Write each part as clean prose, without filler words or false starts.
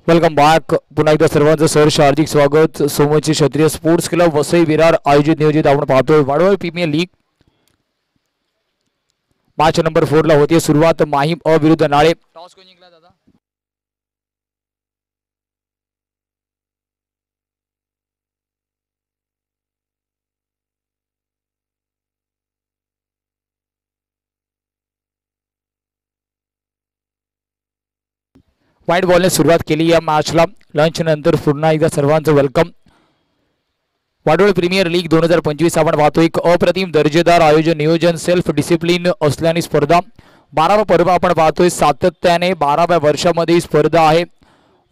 Welcome back. पुन्हा एकदा सर्वांचं सहर्ष हार्दिक स्वागत. सोमवती क्षत्रिय स्पोर्ट्स क्लब वसई विरार आयोजित नियोजित आपण पाहतोय Wadval premier league match number 4 ला होती सुरुवात. माहीम अ विरुद्ध नाळे. टॉस कोण जिंकला दादा? वाईट बॉलने सुरुवात केली या मॅचला. लंच नंतर पुन्हा एकदा सर्वांचं वेलकम. वाडवळ प्रीमियर लीग 2025 आपण पाहतो. एक अप्रतिम दर्जेदार आयोजन नियोजन सेल्फ डिसिप्लिन असल्याने स्पर्धा 12वा पर्व आपण पाहतोय. सातत्याने 12व्या वर्षामध्ये ही स्पर्धा आहे.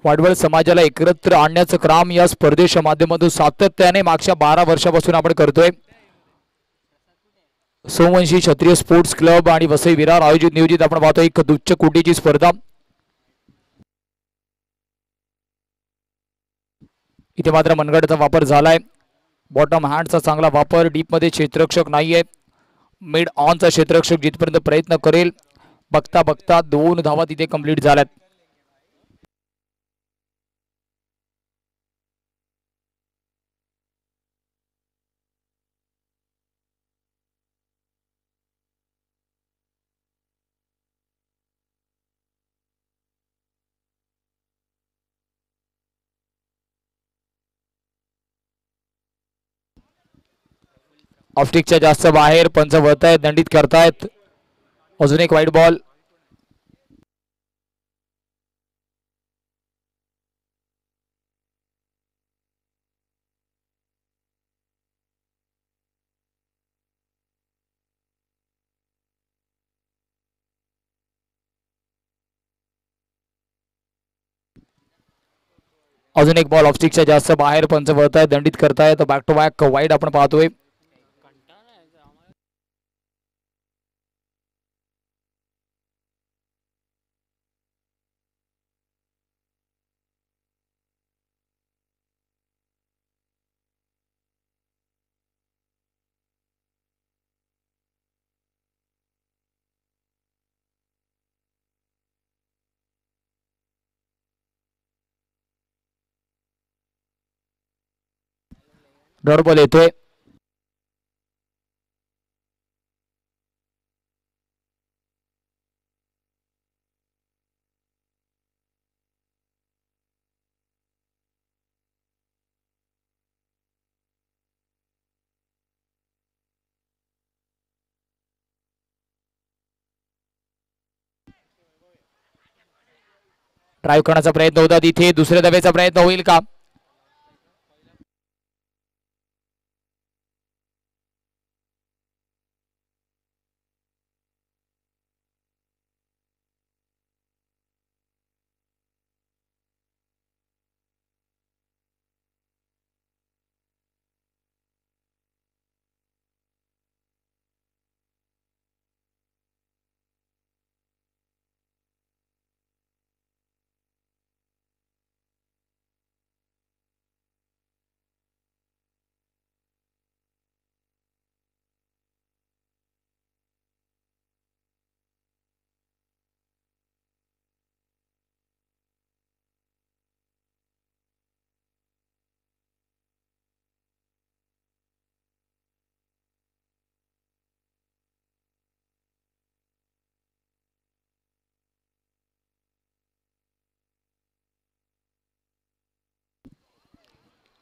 वाडवळ समाजाला एकत्र आणण्याचं काम या स्पर्धेच्या माध्यमातून सातत्याने मागच्या 12 वर्षापासून आपण करतोय. सोमवंशी क्षत्रिय स्पोर्ट्स क्लब आणि वसई विरार आयोजित नियोजित आपण पाहतो एक उच्च कोटीची स्पर्धा. इथे मात्र मनगटाचा वापर झालाय. बॉटम हँडचा चांगला वापर. डीप मध्ये क्षेत्ररक्षक नाहीये. मिड ऑनचा क्षेत्ररक्षक जिथपर्यंत प्रयत्न करेल. बघता बघता 2 धावा तिथे कंप्लीट झाल्यात. ऑफस्टिकच्या जास्त बाहेर. पंच वळतायत, दंडित करतायत. अजून एक वाईट बॉल. अजून एक बॉल ऑफस्टिकच्या जास्त बाहेर. पंच वळतायत, दंडित करतायत. बॅक टू बॅक वाईड आपण पाहतोय. डॉट बॉल येतोय. ड्राईव्ह करण्याचा प्रयत्न होता तिथे. दुसऱ्या धावेचा प्रयत्न होईल का?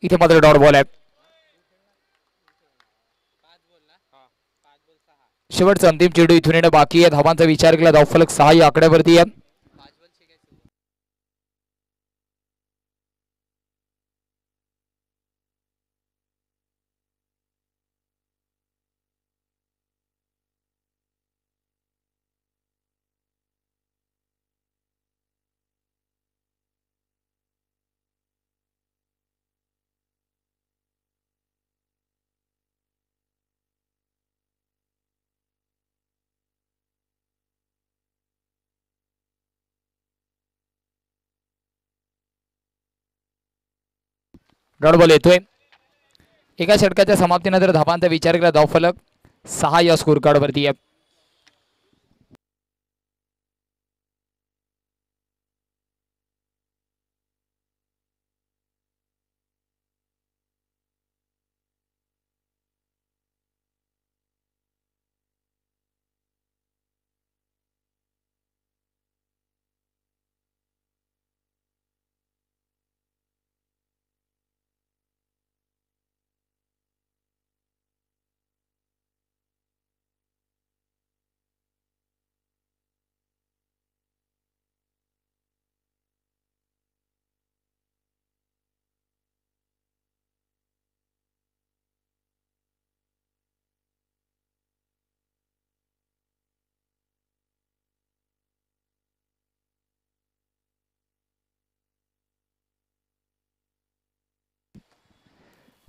इथे मात्र डॉट बॉल आहे. शेवटचा अंतिम चेंडू इथून येणं बाकी आहे. धावांचा विचार केला धावफलक 6 या आकड्यावरती आहे. डॉट बॉल येतोय. एका षटकाच्या समाप्तीनंतर धावांचा विचार केला धावफलक 6 या स्कोर कार्ड वरती आहे.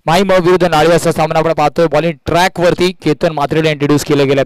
माहीम विरुद्ध नाळी असा सामना आपण पाहतोय. बॉलिंग ट्रॅक वरती केतन म्हात्रेला इंट्रोड्यूस केलं गेलं.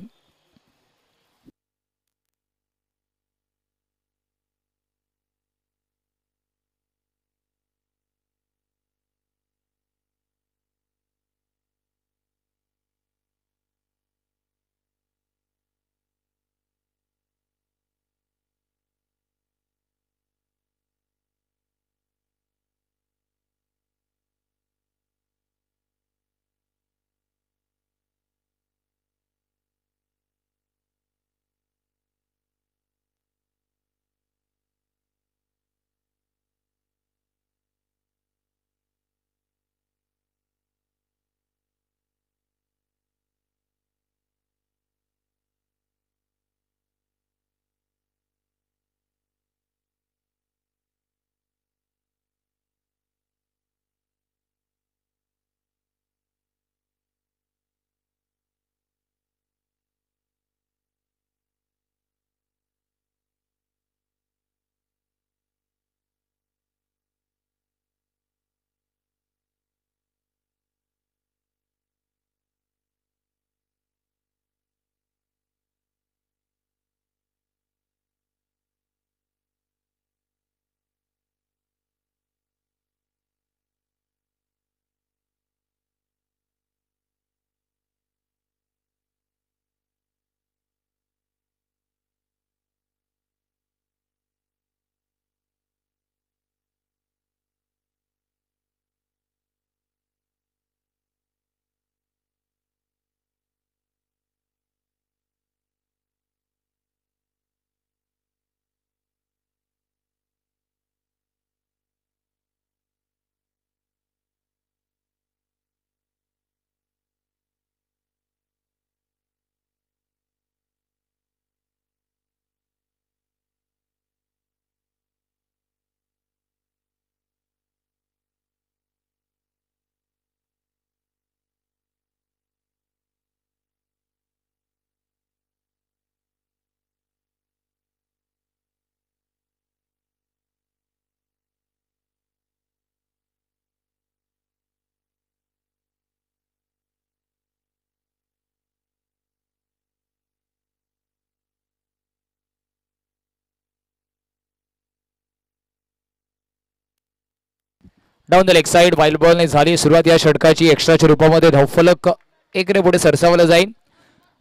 Down the leg side wild बॉलने झाली सुरुवात या षटकाची. एक्स्ट्राच्या रूपामध्ये धावफलक 1 ने पुढे सरसावलं जाईल.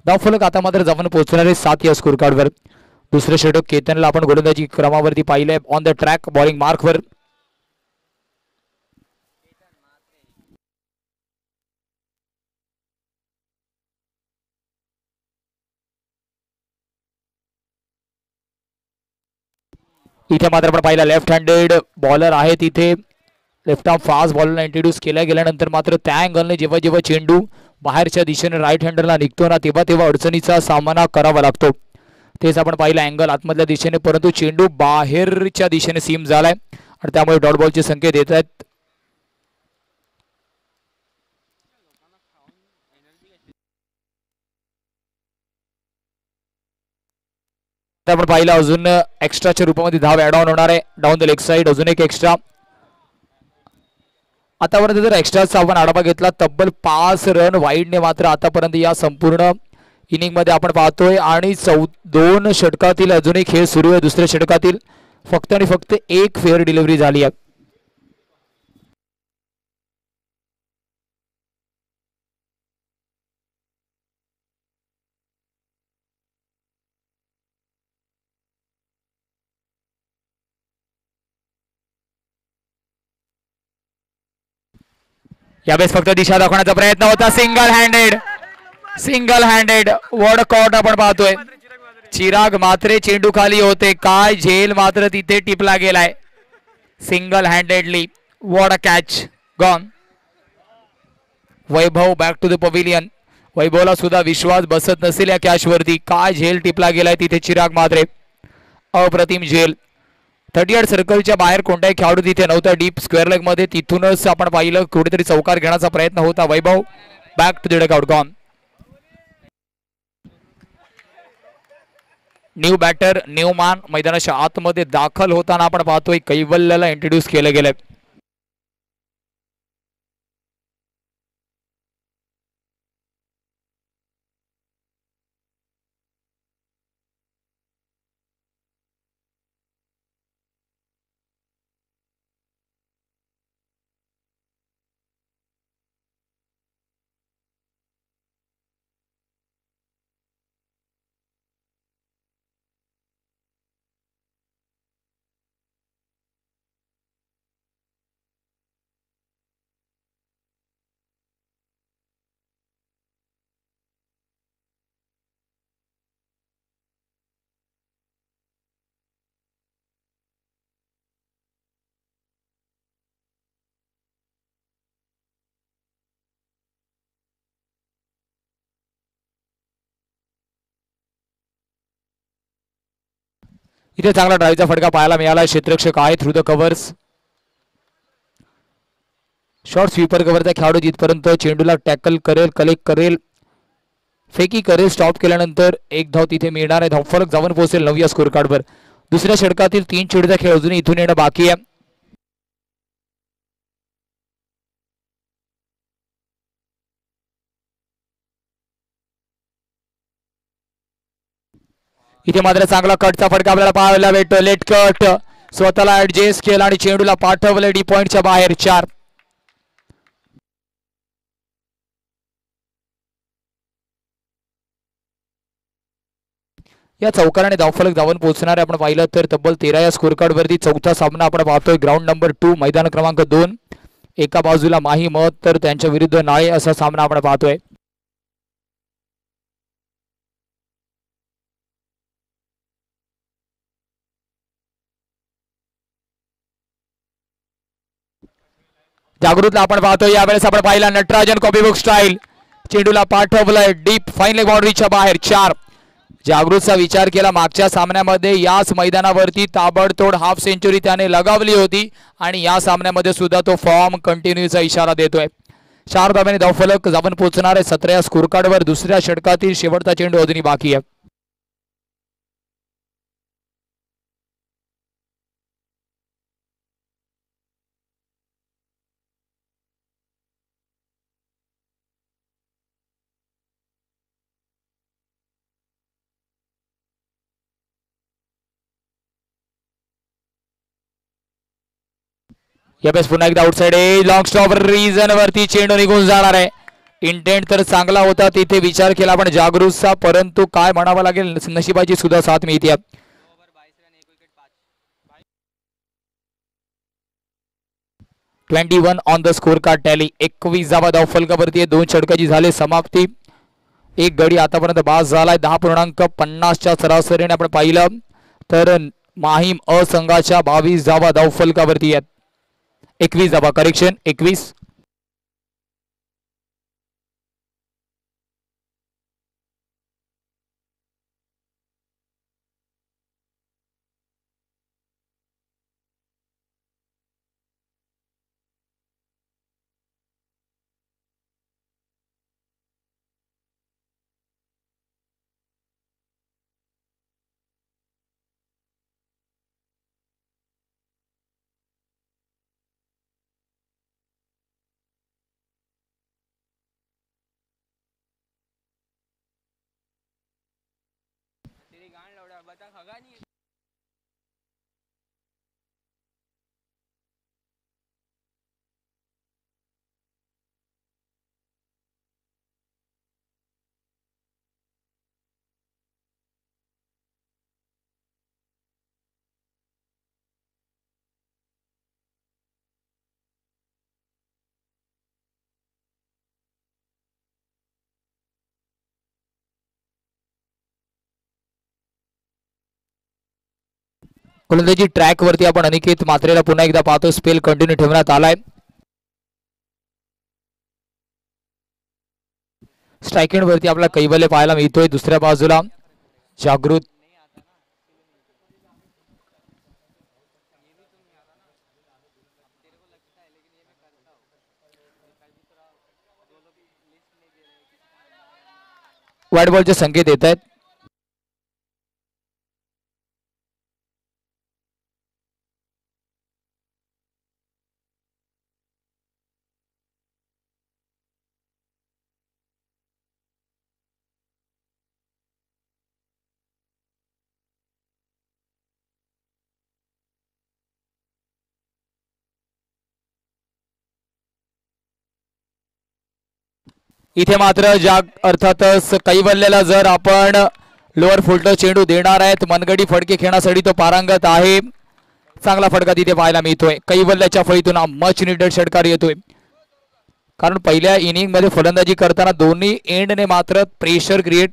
धावफलक आता मात्र जाऊन पोहोचणार आहे 7 या स्कोर कार्डवर. दुसरे षटक केतनला आपण गोलंदाजी क्रमावरती पाहिलंय. ऑन द ट्रॅक बॉलिंग मार्कवर. इथे मात्र आपण पाहिला लेफ्ट हँडेड बॉलर आहे. तिथे लेफ्ट आर्म फास्ट बॉलरला इंट्रोड्यूस केल्या गेल्यानंतर मात्र त्या अँगलने जेव्हा जेव्हा चेंडू बाहेरच्या दिशेने राईट हँडरला निघतो ना तेव्हा तेव्हा अडचणीचा सामना करावा लागतो. तेच आपण पाहिलं अँगल आतमधल्या दिशेने, परंतु चेंडू बाहेरच्या दिशेने सीम झालाय आणि त्यामुळे डॉट बॉलचे संकेत येत आहेत. आपण पाहिलं अजून एक्स्ट्राच्या रूपामध्ये धाव ऍड ऑन होणार आहे. डाऊन द लेग साइड अजून एक एक्स्ट्रा. आतापर्यंत जर एक्स्ट्राचा आपण आढावा घेतला तब्बल 5 रन वाईडने मात्र आतापर्यंत या संपूर्ण इनिंग मध्ये आपण पाहतोय. आणि 2 षटकातील अजून एक खेळ सुरू आहे. दुसऱ्या षटकातील फक्त आणि फक्त एक फेअर डिलिव्हरी झाली आहे. यावेळेस फक्त दिशा दाखवण्याचा प्रयत्न होता. सिंगल हँडेड वर्ड कॉट आपण पाहतोय. चिराग मात्रे चेंडू खाली होते. काय झेल मात्र तिथे टिपला गेलाय single handedly. What a catch gone. Vaibhav back to the pavilion. वैभवला सुद्धा विश्वास बसत नसेल या कॅच वरती. काय झेल टिपला गेलाय तिथे चिराग मात्रे. अप्रतिम झेल. 38 सर्कलच्या बाहेर कोणत्याही खेळाडू तिथे नव्हता डीप स्क्वेअर लेग मध्ये. तिथूनच आपण पाहिलं कुठेतरी चौकार घेण्याचा प्रयत्न होता. Vaibhav back to the dugout gone. New batter new man मैदानाच्या आतमध्ये दाखल होताना आपण पाहतोय कैवल्याला इंट्रोड्यूस केलं गेलंय. इथे चांगला ड्राईव्हचा फटका पाहायला मिळाला. क्षेत्ररक्षक आहे through the covers. Short sweeper कव्हरचा खेळाडू जिथपर्यंत चेंडूला टॅकल करेल, कलेक्ट करेल, फेकी करेल, स्टॉप केल्यानंतर एक धाव तिथे मिळणार आहे. धावफलक जाऊन पोहोचेल 9 या स्कोर कार्डवर. दुसऱ्या षटकातील 3 चेंडूचा खेळ अजून इथून येणं बाकी आहे. इथे मात्र चांगला कटचा फटका आपल्याला पाहायला भेटतो. लेट कट स्वतःला ऍडजस्ट केला आणि चेंडूला पाठवलं डी पॉइंटच्या बाहेर. 4. या चौकाराने धावफलक धावून पोहोचणार आहे. आपण पाहिलं तर तब्बल 13 या स्कोर कार्ड वरती चौथा सामना आपण पाहतोय. ग्राउंड नंबर 2 मैदान क्रमांक 2. एका बाजूला माही मत तर त्यांच्या विरुद्ध नाळे असा सामना आपण पाहतोय. जागृतला आपण पाहतोय. यावेळेस आपण पाहिला नटराजन कॉपी बुक स्टाईल चेंडूला पाठवलंय डीप फाईन लेग बाउंड्रीच्या बाहेर. 4. जागृतचा विचार केला मागच्या सामन्यामध्ये याच मैदानावरती ताबडतोड हाफ सेंचुरी त्याने लगावली होती आणि या सामन्यामध्ये सुद्धा तो फॉर्म कंटिन्यूचा इशारा देतोय. 4 धाब्याने धावफलक जाऊन पोहोचणार आहे 17 या स्कोर कार्डवर. दुसऱ्या षटकातील शेवटचा चेंडू अजूनही बाकी आहे. यावेळेस पुन्हा एकदा आउटसाइड लॉंग स्टॉप रिजन वरती चेंडू निघून जाणार आहे. इंटेंट तर चांगला होता तिथे विचार केला पण जागृतचा, परंतु काय म्हणावं लागेल नशिबाची सुद्धा साथ मिळते. 21 on the score card tally. 21 धावा धावफलकावरती 2 षटकाची झाले समाप्ती. एक गडी आतापर्यंत बाद झालाय. 10.50च्या सरासरीने आपण पाहिलं तर माहीम अ संघाच्या 22 धावा धावफलकावरती आहेत. 21 धावा करेक्शन 21. गोलंदाजी ट्रॅक वरती आपण अनिकेत मात्रेला पुन्हा एकदा पाहतो. स्पेल कंटिन्यू ठेवण्यात आलाय. स्ट्रायकिंग वरती आपल्याला कैवल्य पाहायला मिळतोय. दुसऱ्या बाजूला जागृत व्हाईट बॉलचे संकेत येत आहेत. इथे मात्र अर्थातच कैवल्यला जर आपण लोअर फुलटो चेंडू देणार आहेत मनगडी फडके खेळण्यासाठी तो पारंगत आहे. चांगला फटका तिथे पाहायला मिळतोय. कैवल्यच्या फळीतून मच निडेड षटकार येतोय. कारण पहिल्या इनिंग मध्ये फलंदाजी करताना दोन्ही एंडने मात्र प्रेशर क्रिएट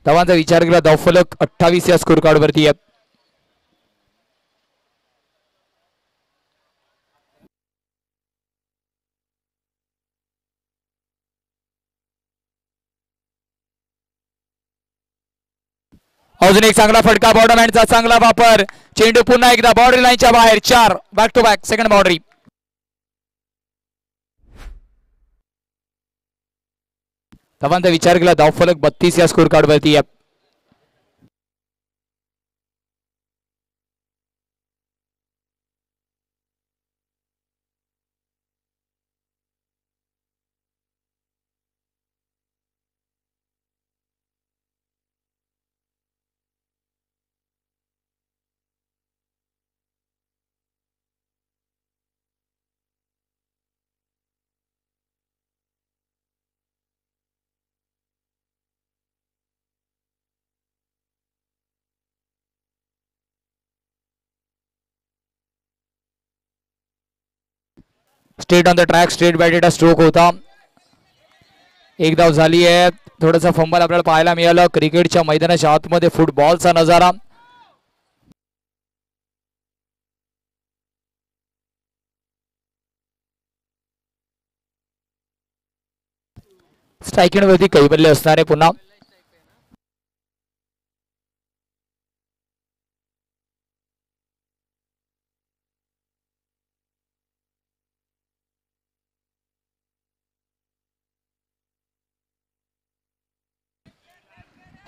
धावांचा विचार केला. धावफलक 28 या स्कोर कार्ड वरती आहे. अजून एक चांगला फटका बॉर्डरमॅनचा चांगला वापर. चेंडू पुन्हा एकदा बाउंड्री लाईनच्या बाहेर. 4 back to back second boundary. धावांचा विचार केला धावफलक 32 या स्कोर कार्ड वरती. Straight on the track straight batted stroke होता. एक धाव झाली आहे. थोडासा फंबल आपल्याला पाहायला मिळालं. क्रिकेटच्या मैदानाच्या आतमध्ये फुटबॉलचा नजारा. स्ट्रायकिंग वरती कैवल्य असणार आहे पुन्हा.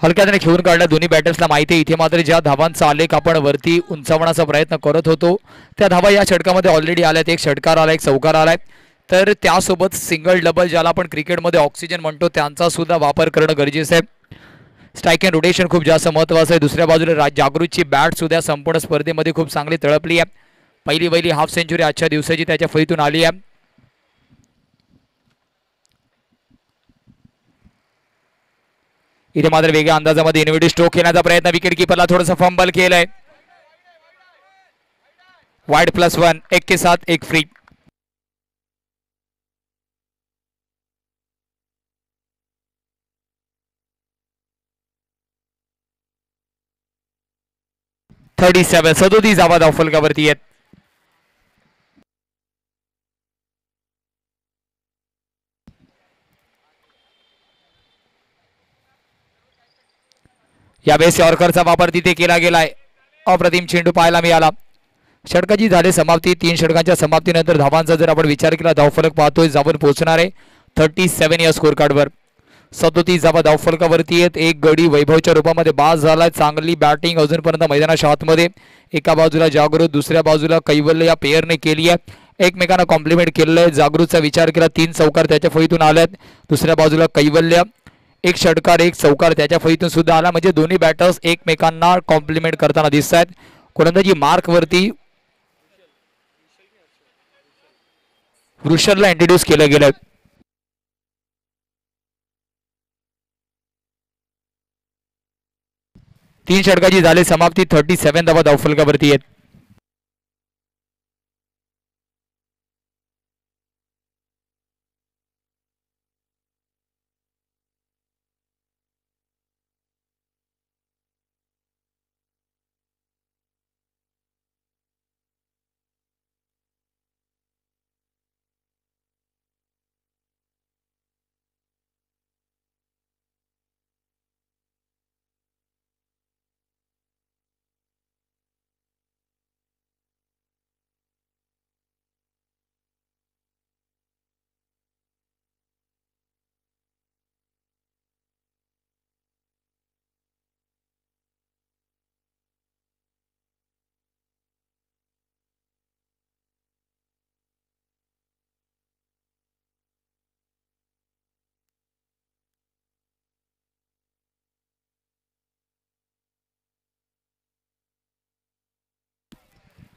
हलक्याने खेळून काढला दोन्ही बॅटर्सला माहिती आहे. इथे मात्र ज्या धावांचा आलेख आपण वरती उंचावण्याचा प्रयत्न करत होतो त्या धावा या षटकामध्ये ऑलरेडी आल्यात. एक षटकार आला एक चौकार आलाय. तर त्यासोबत सिंगल डबल ज्याला आपण क्रिकेटमध्ये ऑक्सिजन म्हणतो त्यांचा सुद्धा वापर करणं गरजेचं आहे. स्ट्राईक अँड रोटेशन खूप जास्त महत्त्वाचं आहे. दुसऱ्या बाजूला जागृतची बॅट सुद्धा संपूर्ण स्पर्धेमध्ये खूप चांगली तळपली आहे. पहिली हाफ सेंचुरी आजच्या दिवसाची त्याच्या फळीतून आली आहे. इथे मात्र वेगळ्या अंदाजामध्ये इनोव्हेटिव्ह स्ट्रोक खेळण्याचा प्रयत्न. विकेट किपरला थोडंसं फंबल केलंय. वाईड +1 1 के साथ 1 फ्री. .37 37 धावा धावफलकावरती आहेत. यावेळेस यॉर्करचा वापर तिथे केला गेलाय. अप्रतिम चेंडू पाहायला मिळाला. षटकाची झाली समाप्ती. 3 षटकांच्या समाप्तीनंतर धावांचा जर आपण विचार केला धावफलक पाहतोय जाऊन पोहोचणार आहे 37 या स्कोर कार्डवर. 37 धावा धावफलकावरती आहेत. एक गडी वैभवच्या रूपामध्ये बाद झालाय. चांगली बॅटिंग अजूनपर्यंत मैदानाच्या आतमध्ये. एका बाजूला जागृत दुसऱ्या बाजूला कैवल्य या पेअरने केली आहे. एकमेकांना कॉम्प्लिमेंट केलेलं आहे. जागृतचा विचार केला 3 चौकार त्याच्या फळीतून आल्यात. दुसऱ्या बाजूला कैवल्य एक षटकार एक चौकार त्याच्या फळीतून सुद्धा आला. म्हणजे दोन्ही बॅटर्स एकमेकांना कॉम्प्लिमेंट करताना दिसत आहेत. गोलंदाजी मार्क वरती वृषलला इंट्रोड्यूस केलं गेलं. तीन षटकाची झाली समाप्ती. 37 धावा धावफलकावरती आहेत.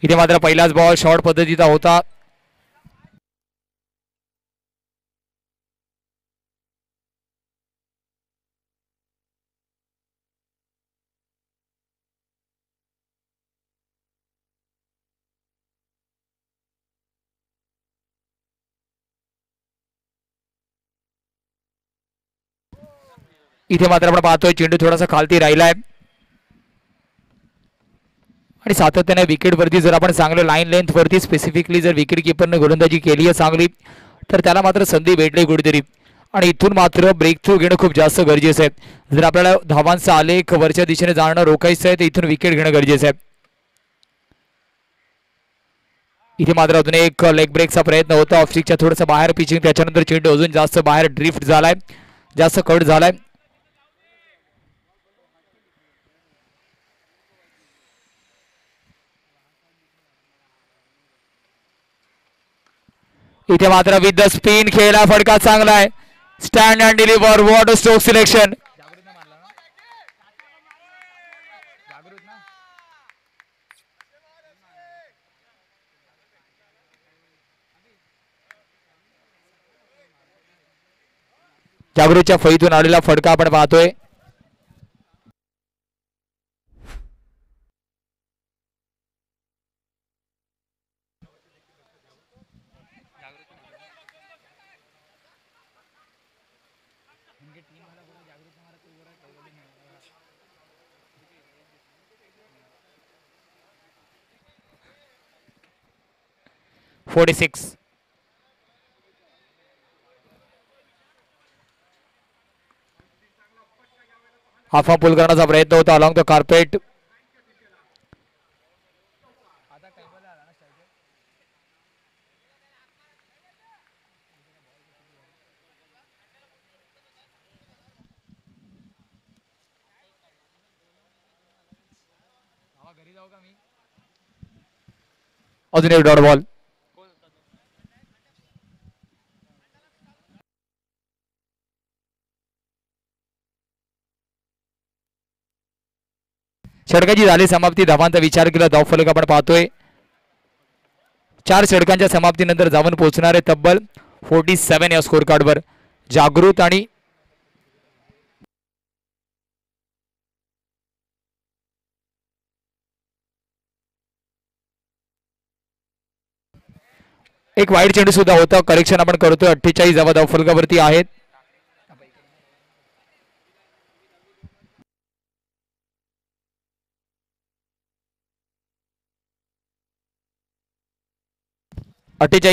इथे मात्र पहिलाच बॉल शॉर्ट पद्धतीचा होता. इथे मात्र आपण पाहतोय चेंडू थोडासा खालती राहिलाय आणि सातत्याने विकेट वरती जर आपण चांगलं लाईन लेंथ वरती स्पेसिफिकली जर विकेट कीपरने गोलंदाजी केली आहे चांगली तर त्याला मात्र संधी भेटली कुठेतरी. आणि इथून मात्र ब्रेक थ्रू घेणं खूप जास्त गरजेचं आहे. जर आपल्याला धावांचा आलेख वरच्या दिशेने जाणं रोखायचं आहे तर इथून विकेट घेणं गरजेचं आहे. इथे मात्र अजून एक लेग ब्रेकचा प्रयत्न होता ऑफस्टिकच्या थोडंसं बाहेर पिचिंग, त्याच्यानंतर चेंडू अजून जास्त बाहेर ड्रिफ्ट झालाय, जास्त कट झालाय. इथे मात्र विथ द स्पिन खेळला, फटका चांगला आहे. Stand and deliver, what a stroke selection. जागृतच्या फळीतून आलेला फटका आपण पाहतोय. हाफा पुल करण्याचा प्रयत्न होता अलॉंग द कार्पेट. अजून एक डॉट बॉल. षटकाची झाली समाप्ती. धावांचा विचार केला धावफलक आपण पाहतोय. 4 षटकांच्या समाप्तीनंतर धावन पोहोचणारे तब्बल 47 या स्कोर कार्डवर. जागृत आणि एक वाईट चेंडू सुद्धा होता, करेक्शन आपण करतोय. 48 धावा धावफलकावरती आहेत.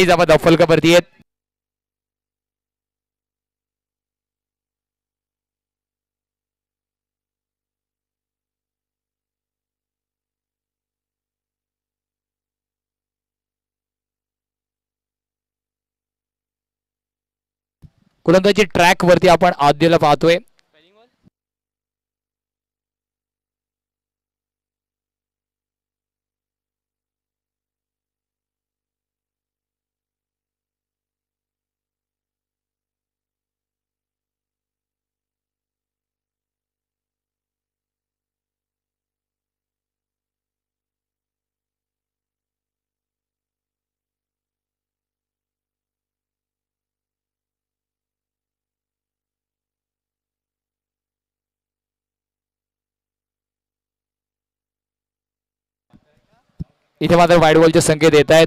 धावा धावफलकावरती आहेत. गोलंदाजी ट्रॅक वरती आपण आद्यला पाहतोय. इथे मात्र वाईड बॉलचे संकेत येत आहेत.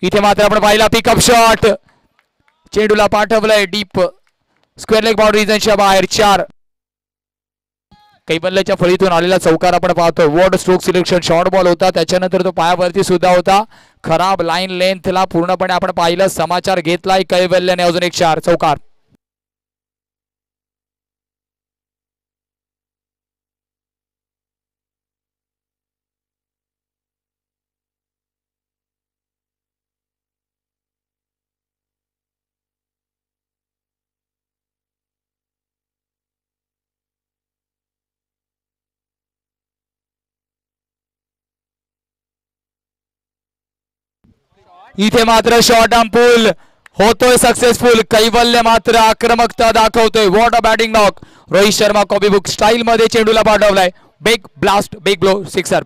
इथे मात्र आपण पाहिला पिकअप शॉट, चेंडूला पाठवलंय डीप स्क्वेअर लेग बाउंड्रीच्या बाहेर. 4 कैबल्ल्याच्या फळीतून आलेला चौकार आपण पाहतो. What stroke selection, short ball होता, त्याच्यानंतर तो पायावरती सुद्धा होता. खराब लाईन लेंथला पूर्णपणे आपण पाहिलं. समाचार घेतलाय कैबल्याने. अजून एक 4 चौकार. इथे मात्र शॉर्ट आर्म पुल होतोय सक्सेसफुल. कैवल्य मात्र आक्रमकता दाखवतोय. What a batting knock. Rohit Sharma copy book style मध्ये चेंडूला पाठवलाय. Big blast, big blow, sixer.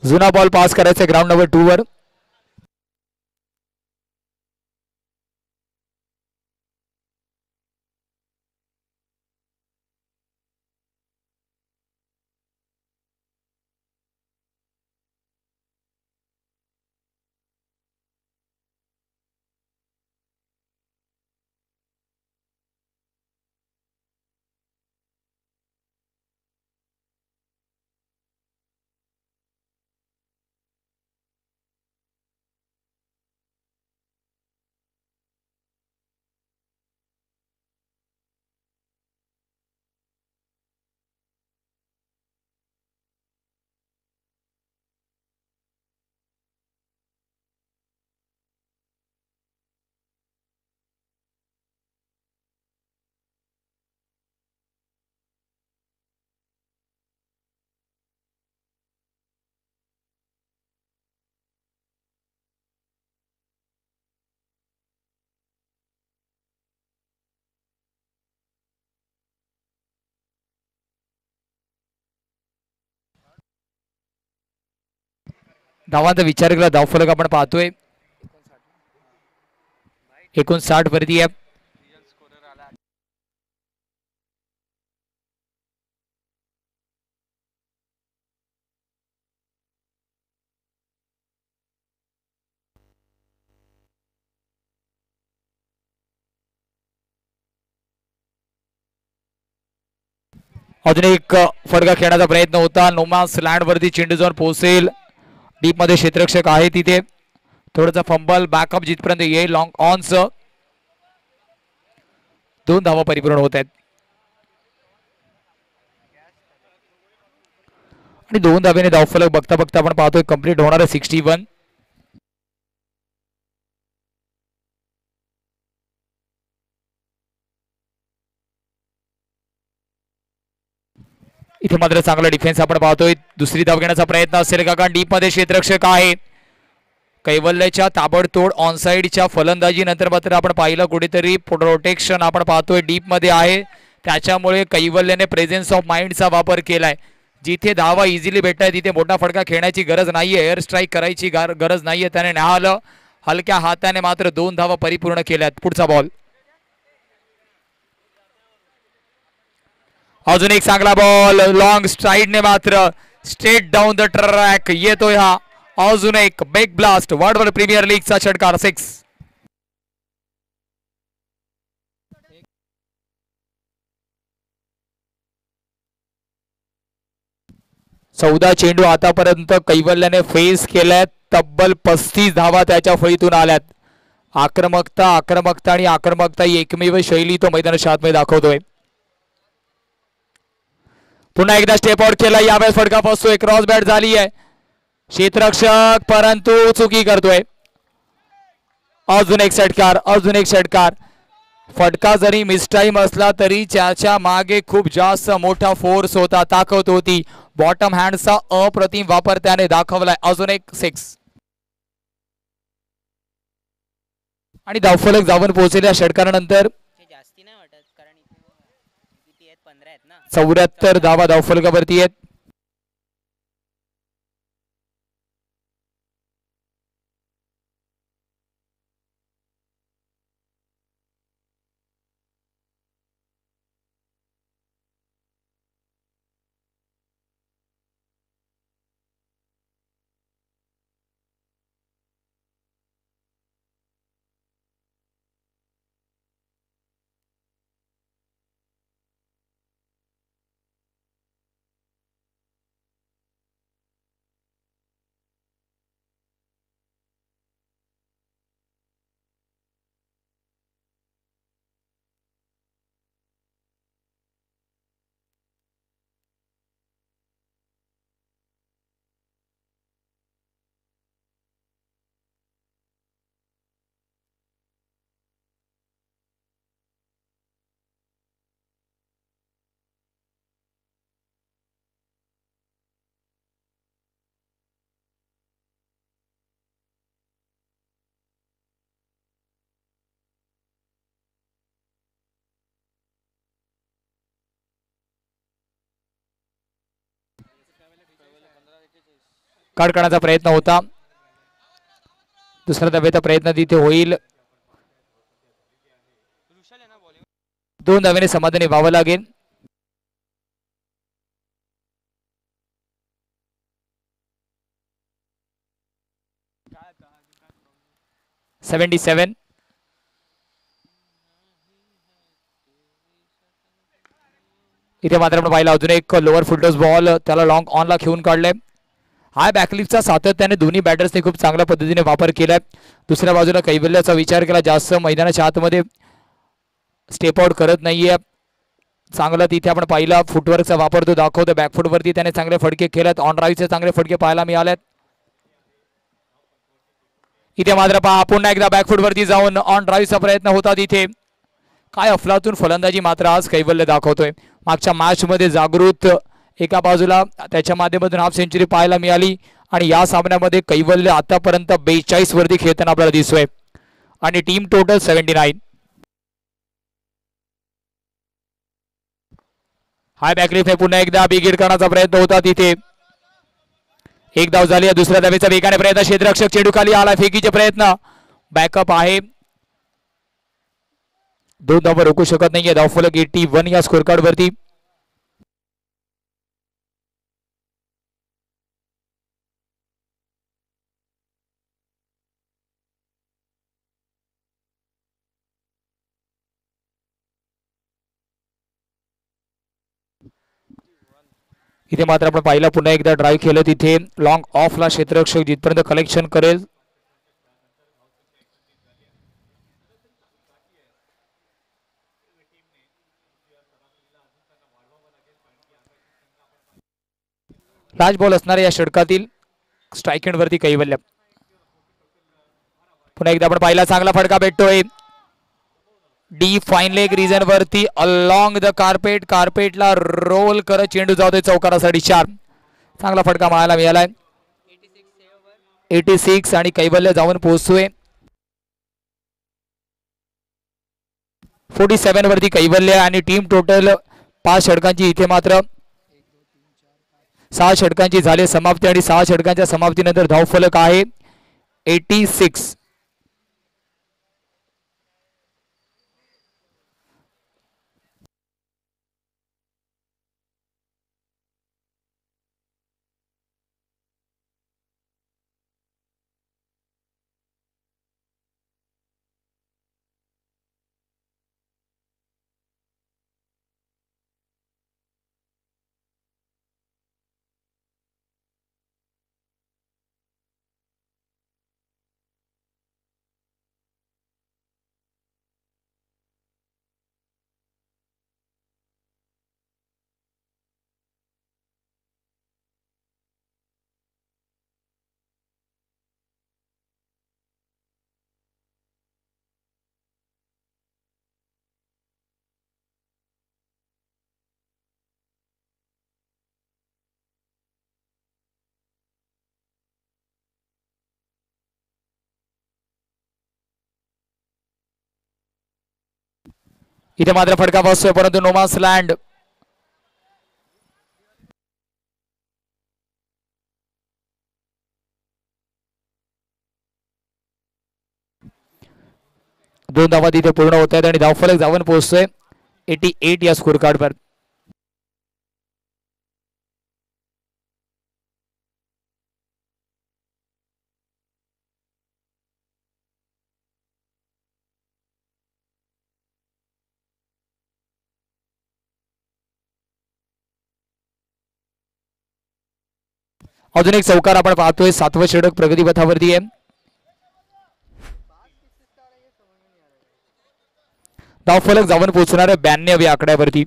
जुना बॉल पास करायचा ग्राउंड नंबर 2 वर. धावांचा विचार केला धावफलक आपण पाहतोय 59 वरती आहे. अजून एक फटका खेळण्याचा प्रयत्न होता. नोमास लँड वरती चेंडू जाऊन पोहोचेल. डीप मध्ये क्षेत्ररक्षक आहे तिथे. थोडासा फंबल बॅकअप जिथपर्यंत येईल लॉंग ऑन्स. 2 धावा परिपूर्ण होत आहेत आणि 2 धावेने धावफलक बघता बघता आपण पाहतोय कंप्लीट होणार आहे 61. इथे मात्र चांगला डिफेन्स आपण पाहतोय. दुसरी धाव घेण्याचा प्रयत्न असेल का? कारण डीप मध्ये क्षेत्ररक्षक आहे. कैवल्याच्या ताबडतोड ऑनसाइडच्या फलंदाजी नंतर मात्र आपण पाहिलं कुठेतरी प्रोटेक्शन आपण पाहतोय डीप मध्ये आहे. त्याच्यामुळे कैवल्याने प्रेझेन्स ऑफ माइंडचा वापर केलाय. जिथे धावा इझिली भेटताय तिथे मोठा फटका खेळण्याची गरज नाहीये. एअर स्ट्राईक करायची गरज नाहीये. त्याने न्याहाळलं. हलक्या हाताने मात्र 2 धावा परिपूर्ण केल्यात. पुढचा बॉल. अजून एक चांगला बॉल लॉंग स्ट्राइडने मात्र स्ट्रेट डाऊन द ट्रॅक येतोय हा. अजून एक बिग ब्लास्ट. वर्ल्ड प्रीमियर लीगचा षटकार 6. 14 चेंडू आतापर्यंत कैवल्याने फेस केल्यात. तब्बल 35 धावा त्याच्या फळीतून आल्यात. आक्रमकता आणि आक्रमकता ही एकमेव शैली तो मैदानाच्या आतमध्ये दाखवतोय. पुन्हा एकदा स्टेप आउट केला. यावेळेस फटका फसतोय. क्रॉस बॅट झाली आहे. क्षेत्ररक्षक परंतु चुकी करतोय. अजून एक षटकार. फटका जरी मिसटाईम असला तरी त्याच्या मागे खूप जास्त मोठा फोर्स होता. ताकद होती. बॉटम हँडचा अप्रतिम वापर त्याने दाखवलाय. अजून एक 6 आणि धावफलक जाऊन पोहोचलेल्या षटकारानंतर 74 धावा धावफलकावरती आहेत. कार्ड करण्याचा प्रयत्न होता. दुसऱ्या धावेचा प्रयत्न तिथे होईल. 2 धावेने समाधानी व्हावं लागेल. $77. इथे मात्र आपण पाहिला अजून एक लोअर फुलटॉस बॉल त्याला लॉंग ऑनला घेऊन काढले. हाय बॅकलिफ्टचा सातत्याने दोन्ही बॅटर्सने खूप चांगल्या पद्धतीने वापर केलाय. दुसऱ्या बाजूला कैवल्याचा विचार केला. जास्त मैदानाच्या आतमध्ये स्टेप आउट करत नाहीये. चांगला तिथे आपण पाहिला फुटवर्कचा वापर तो दाखवतो. बॅकफुटवरती त्याने चांगले फटके केलेत. ऑन ड्राईव्हचे चांगले फटके पाहायला मिळालेत. इथे मात्र पहा पुन्हा एकदा बॅकफुटवरती जाऊन ऑन ड्राईव्हचा प्रयत्न होता. तिथे काय अफलातून फलंदाजी मात्र आज कैवल्य दाखवतोय. मागच्या मॅच मध्ये जागृत एका बाजूला त्याच्या माध्यमातून हाफ सेंचुरी पाहायला मिळाली आणि या सामन्यामध्ये कैवल्य आतापर्यंत 42 वरती खेळताना आपल्याला दिसतोय आणि टीम टोटल 79. हाय बॅकलिफ्ट पुन्हा एकदा बिग हिट करण्याचा प्रयत्न होता. तिथे एक धाव झाली. दुसऱ्या धावेचा वेगाने प्रयत्न. क्षेत्ररक्षक चेंडू खाली आला. फेकीचे प्रयत्न. बॅकअप आहे. 2 धावा रोखू शकत नाहीये. धावफलक 81 या स्कोर कार्ड वरती. इथे मात्र आपण पाहिलं पुन्हा एकदा ड्राईव्ह केलं. तिथे लॉंग ऑफला क्षेत्ररक्षक जिथपर्यंत कलेक्शन करेल लास्ट बॉल असणाऱ्या या षटकातील स्ट्राईक एंड वरती कैवल्य. पुन्हा एकदा आपण पाहिला चांगला फटका भेटतोय. डी फाईन लेग रिजन वरती अलॉंग द कार्पेट. कार्पेटला रोल करत चेंडू जातोय चौकारासाठी 4. चांगला फटका मिळालाय 86 आणि कैवल्य जाऊन पोहोचतोय 47 वरती कैवल्य. आणि टीम टोटल 5 षटकांची. इथे मात्र 6 षटकांची झाली समाप्ती. आणि 6 षटकांच्या समाप्तीनंतर धावफलक आहे 86. इथे मात्र फटका बसतोय परंतु नोमास लँड. दोन धावा तिथे पूर्ण होत आहेत आणि धावफलक जाऊन पोहोचतोय 88 या स्कोर कार्ड वर. अजून एक चौकार आपण पाहतोय. 7वं षटक प्रगतीपथावरती आहे. धावफलक जाऊन पोहोचणार 92 या आकड्यावरती.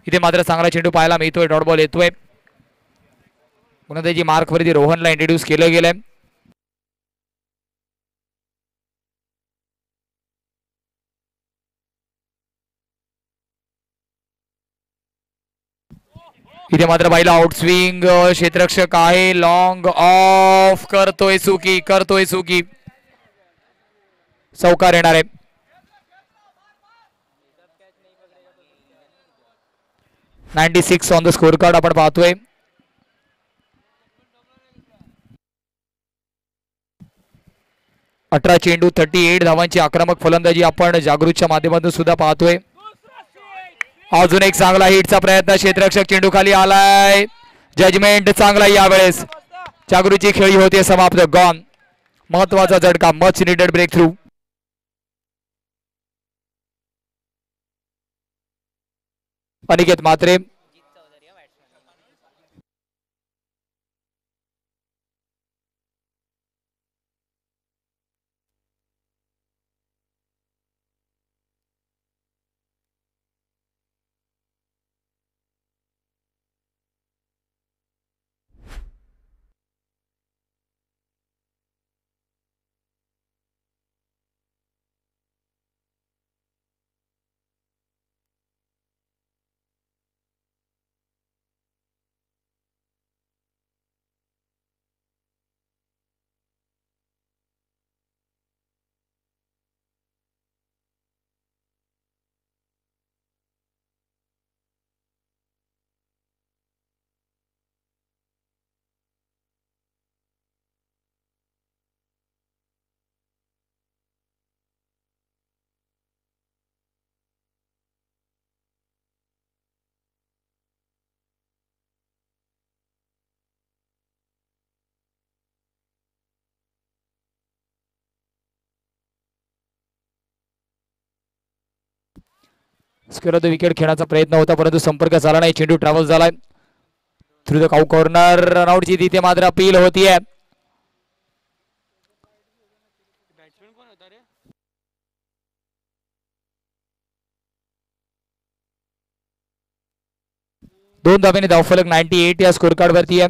इथे मात्र चांगला चेंडू पाहायला मिळतोय. डॉट बॉल येतोय. पुन्हा त्याची मार्क वरती रोहनला इंट्रोड्यूस केलं गेलंय. इथे मात्र पाहिला आउट स्विंग. क्षेत्ररक्षक आहे. लॉंग ऑफ करतोय चुकी. चौकार येणार आहे. 96 ऑन द स्कोर कार्ड आपण पाहतोय. अठरा चेंडू 38 धावांची आक्रमक फलंदाजी आपण जागृतच्या माध्यमातून सुद्धा पाहतोय. अजून एक चांगला हिटचा प्रयत्न. क्षेत्ररक्षक चेंडू खाली आलाय. जजमेंट चांगला यावेळेस. जागृतची खेळी होते समाप्त. गॉन. महत्वाचा झटका. Much needed breakthrough. Aniket Matre square wicket खेळण्याचा प्रयत्न होता परंतु संपर्क झाला नाही. चेंडू ट्रॅव्हल झालाय थ्रू द काउ कॉर्नर. रनआउटची तिथे मात्र अपील होतीये. दोन धाब्याने धावफलक 98 या स्कोर कार्ड वरती आहे.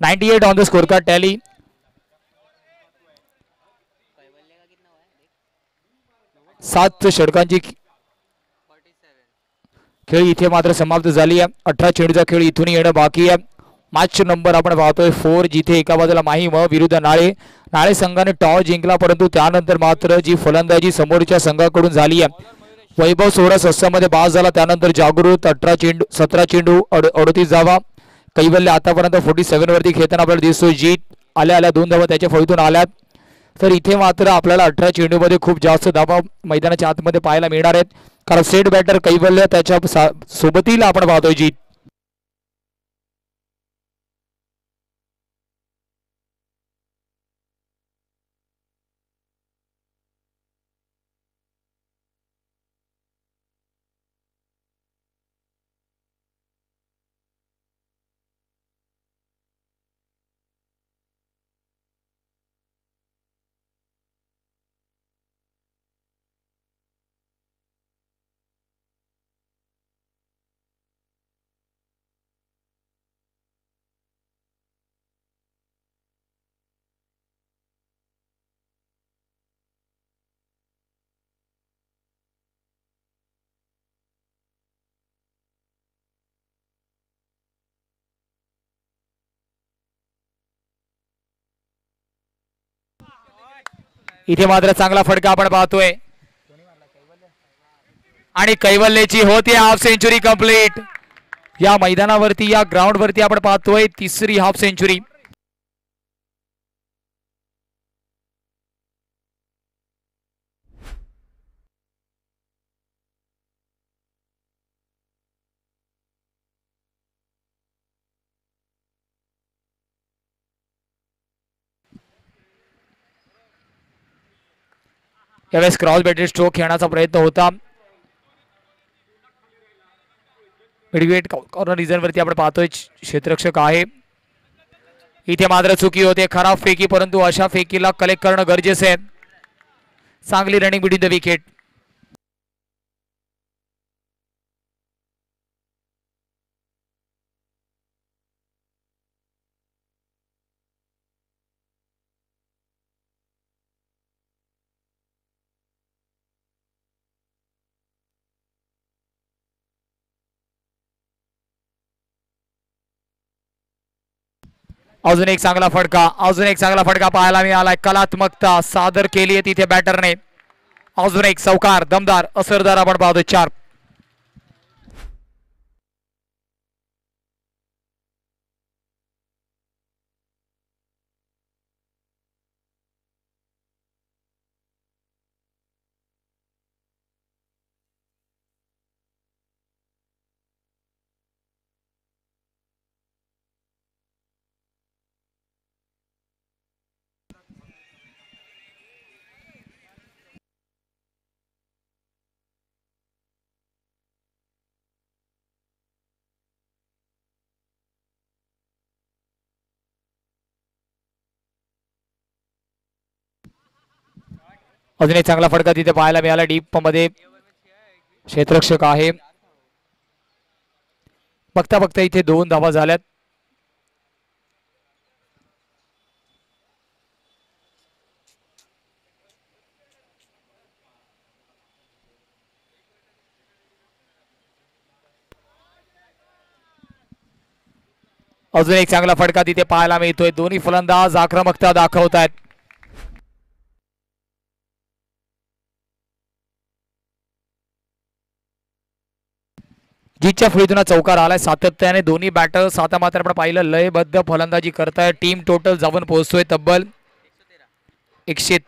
$98 on the score card tally. सात षटकांची खेळ इथे मात्र समाप्त झाली आहे. 18 चेंडूचा खेळ इथून येणं बाकी आहे. मॅच नंबर आपण पाहतोय 4 जिथे एका बाजूला माहीम विरुद्ध नाळे. नाळे संघाने टॉस जिंकला परंतु त्यानंतर मात्र जी फलंदाजी समोरच्या संघाकडून झाली आहे. वैभव 16 सस्यामध्ये बाद झाला. त्यानंतर जागृत 17 चेंडू 38 धावा. कैवल्य आतापर्यंत 47 वरती खेळताना आपल्याला दिसतोय. जीत आल्या 2 धावा त्याच्या फळीतून आल्यात. तर इथे मात्र आपल्याला 18 चेंडूमध्ये खूप जास्त धावा मैदानाच्या आतमध्ये पाहायला मिळणार आहेत कारण सेट बॅटर कैवल्य त्याच्या सोबतीला आपण पाहतोय जीत. इथे मात्र चांगला फटका आपण पाहतोय आणि कैवल्यची होती हाफ सेंचुरी कंप्लीट. या मैदानावरती या ग्राउंड वरती आपण पाहतोय तिसरी हाफ सेंचुरी. यावेळेस क्रॉस बॅटेड स्ट्रोक खेळण्याचा प्रयत्न होता. मिडवेट कॉर्नर रिजन वरती आपण पाहतोय क्षेत्ररक्षक आहे. इथे मात्र चुकी होते खराब फेकी परंतु अशा फेकीला कलेक्ट करणं गरजेचं आहे. चांगली रनिंग बिटवीन द विकेट. अजून एक चांगला फटका पाहायला मिळालाय. कलात्मकता सादर केली आहे तिथे बॅटरने. अजून एक चौकार दमदार असरदार आपण पाहतो 4. अजून एक चांगला फटका तिथे पाहायला मिळाला. डीप मध्ये क्षेत्ररक्षक आहे. बघता बघता इथे 2 धावा झाल्यात. अजून एक चांगला फटका तिथे पाहायला मिळतोय. दोन्ही फलंदाज आक्रमकता दाखवतायत. जीतच्या फळीतून चौकार आलाय सातत्याने दोन्ही बॅटर्स आता मात्र आपण पाहिलं लयबद्ध फलंदाजी करताय. टीम टोटल जाऊन पोहोचतोय तब्बल 100.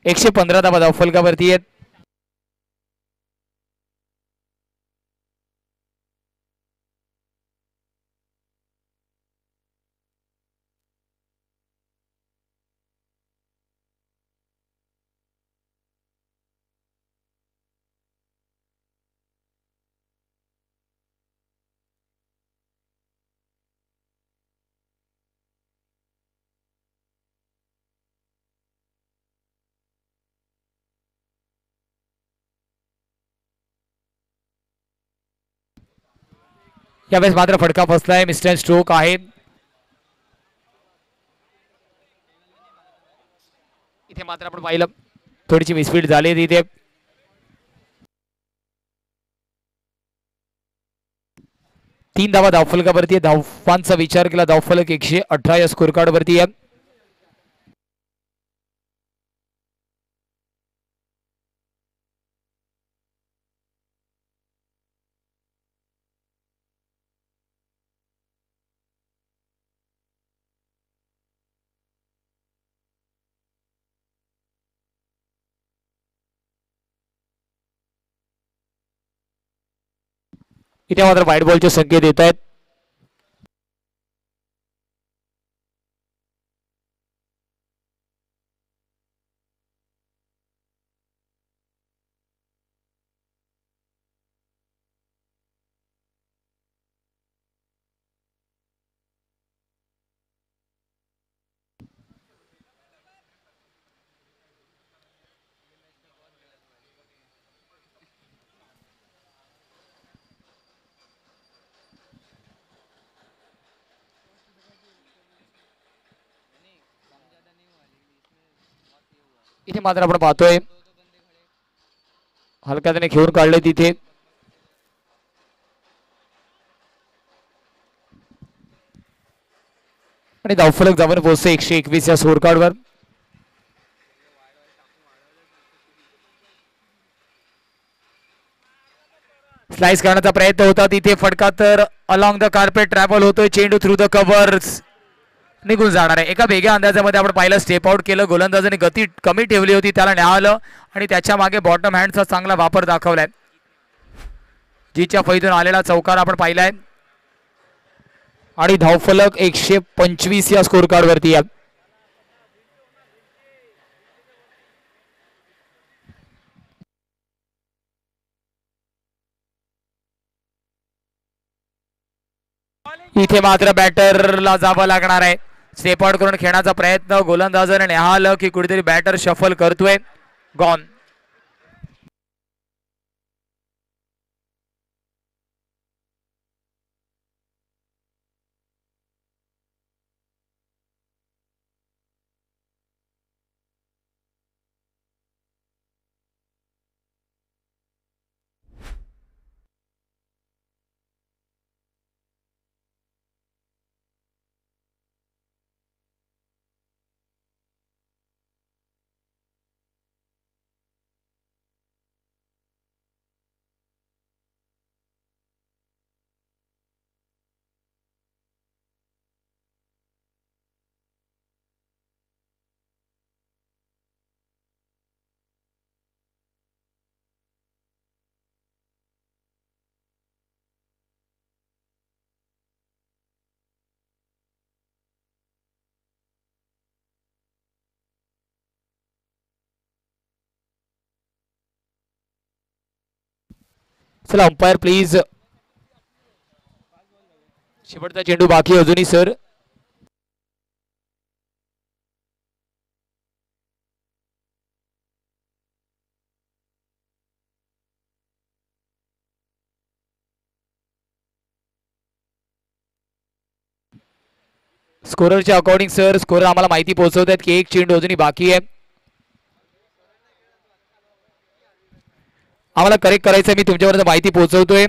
एकशे 15 धावा धावफलकावरती आहेत. यावेळेस मात्र फटका फसलाय. मिस्टर स्ट्रोक आहे. इथे मात्र आपण पाहिलं थोडीशी मिसफीट झाली तिथे. तीन धावा धावफलकावरती आहे. धावांचा विचार केला धावफलक 118 या स्कोर कार्ड वरती आहे. इथे मात्र व्हाईट बॉलचे संकेत येत आहेत. इथे मात्र आपण पाहतोय हलका त्याने खेळून काढले तिथे. आणि धावफलक जाऊन पोहोचते 121 या स्कोर कार्ड वर. स्लाइस करण्याचा प्रयत्न होता तिथे. फटका तर अलॉंग द कार्पेट ट्रॅव्हल होतोय. चेंडू थ्रू द कव्हर्स निघून जाणार आहे. एका वेगळ्या अंदाजामध्ये आपण पाहिलं स्टेप आउट केलं. गोलंदाजाने गती कमी ठेवली होती त्याला न्याहाळलं आणि त्याच्या मागे बॉटम हँडचा चांगला वापर दाखवलाय. जीच्या फळीतून आलेला चौकार आपण पाहिलाय आणि धावफलक 125 या स्कोर कार्ड वरती आहे. इथे मात्र बॅटरला जावं लागणार आहे. स्टेप आउट करून खेळण्याचा प्रयत्न गोलंदाजाने न्याहाळलं की कुठेतरी बॅटर शफल करतोय. गॉन. चला अंपायर प्लीज. शेवटचा चेंडू बाकी अजूनही सर. स्कोररच्या अकॉर्डिंग सर स्कोरर आम्हाला माहिती पोहोचवतात की एक चेंडू अजूनही बाकी आहे. आम्हाला करेक्ट करायचं मी तुमच्यापर्यंत माहिती पोहोचवतोय.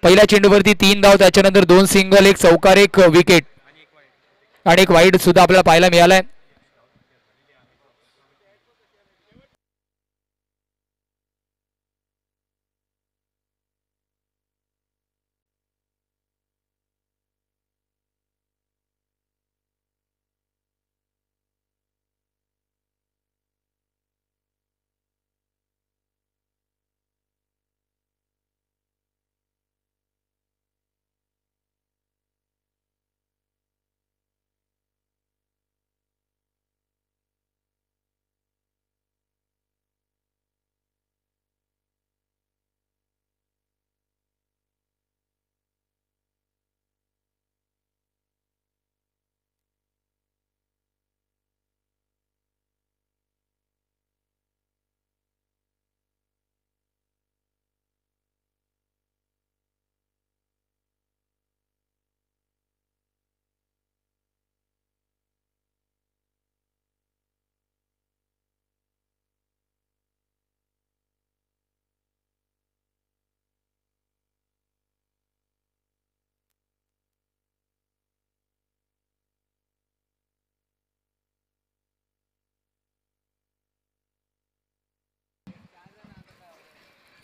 पहिल्या चेंडूवरती 3 धाव, त्याच्यानंतर 2 सिंगल, 1 चौकार, 1 विकेट आणि 1 वाईड सुद्धा आपल्याला पाहायला मिळालाय.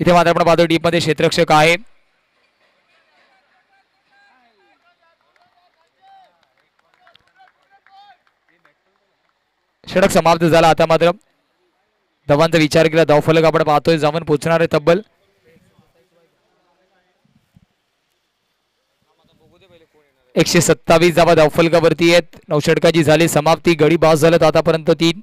इथे मात्र आपण पाहतो डीप मध्ये क्षेत्ररक्षक आहे. षटक समाप्त झाला. आता मात्र धावांचा विचार केला धावफलक आपण पाहतोय जाऊन पोहोचणार आहे तब्बल 127 धावा धावफलकावरती आहेत. 9 षटकाची झाली समाप्ती. गडी बास झालेत आतापर्यंत 3.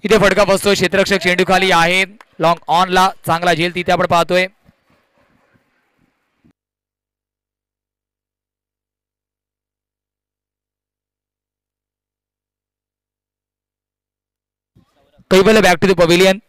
इथे फटका बसतो. क्षेत्ररक्षक चेंडू खाली आहे. लॉंग ऑन ला चांगला झेल तिथे आपण पाहतोय. कैबल बॅक टू द पवेलियन.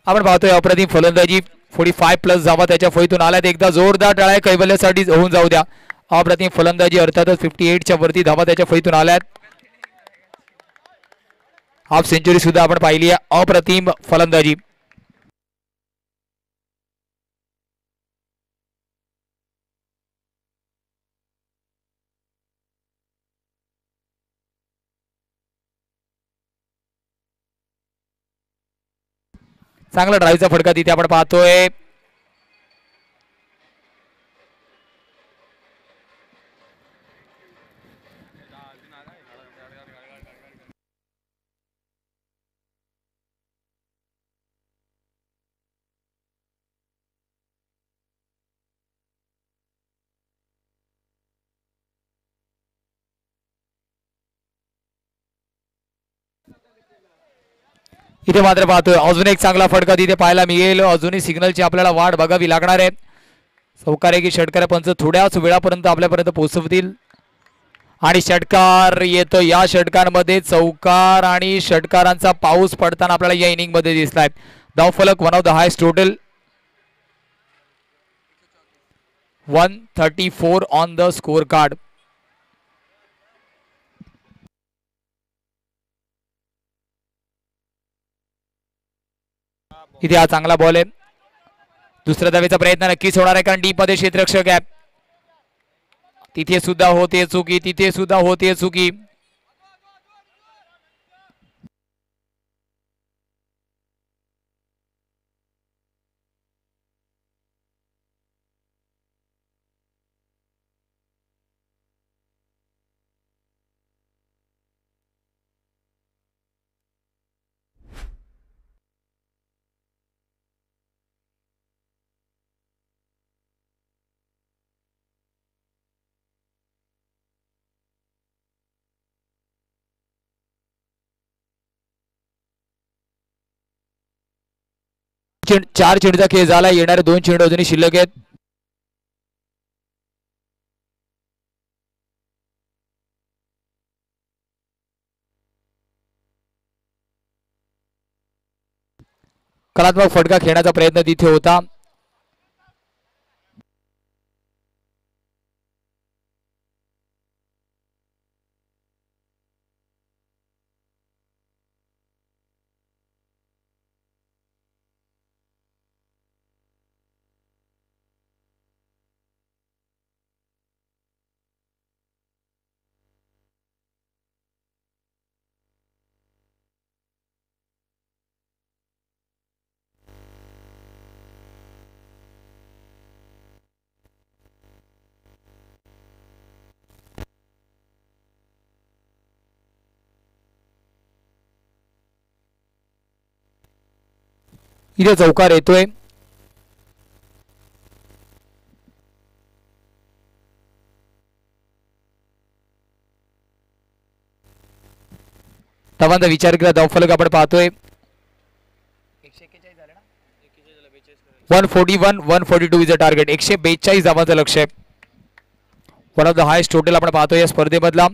आपण पाहतोय अप्रतिम फलंदाजी. 45 प्लस धावा त्याच्या फळीतून आल्यात. एकदा जोरदार टाळ्या कैबल्यासाठी होऊन जाऊ द्या. अप्रतिम फलंदाजी अर्थातच 58 च्या वरती धावा त्याच्या फळीतून आल्यात. हाफ सेंचुरी सुद्धा आपण पाहिली आहे. अप्रतिम फलंदाजी. चांगला ड्राईव्हचा फटका तिथे आपण पाहतोय. इथे मात्र पाहतोय अजून एक चांगला फटका तिथे पाहायला मिळेल. अजूनही सिग्नलची आपल्याला वाट बघावी लागणार आहे. सौकार्य की षटकार पंच थोड्याच वेळापर्यंत आपल्यापर्यंत पोहोचवतील आणि षटकार येतो. या षटकांमध्ये चौकार आणि षटकारांचा पाऊस पडताना आपल्याला या इनिंग मध्ये दिसलाय. धावफलक 1 of the highest total 134 on the score card. इथे हा चांगला बॉल आहे. दुसऱ्या धावेचा प्रयत्न नक्कीच होणार आहे कारण डीप मध्ये क्षेत्ररक्षक आहे. तिथे सुद्धा होते चुकी, तिथे सुद्धा होते चुकी. चार चेंडूचा खेळ झाला. येणारे 2 चेंडू अजूनही शिल्लक आहेत. कलात्मक फटका खेळण्याचा प्रयत्न तिथे होता. इथे चौकार येतोय. धावांचा विचार केला धावफलक आपण पाहतोय. 141 142 इज अ टार्गेट. 142 धावांचं लक्ष आहे. One of the highest total आपण पाहतोय या स्पर्धेमधला.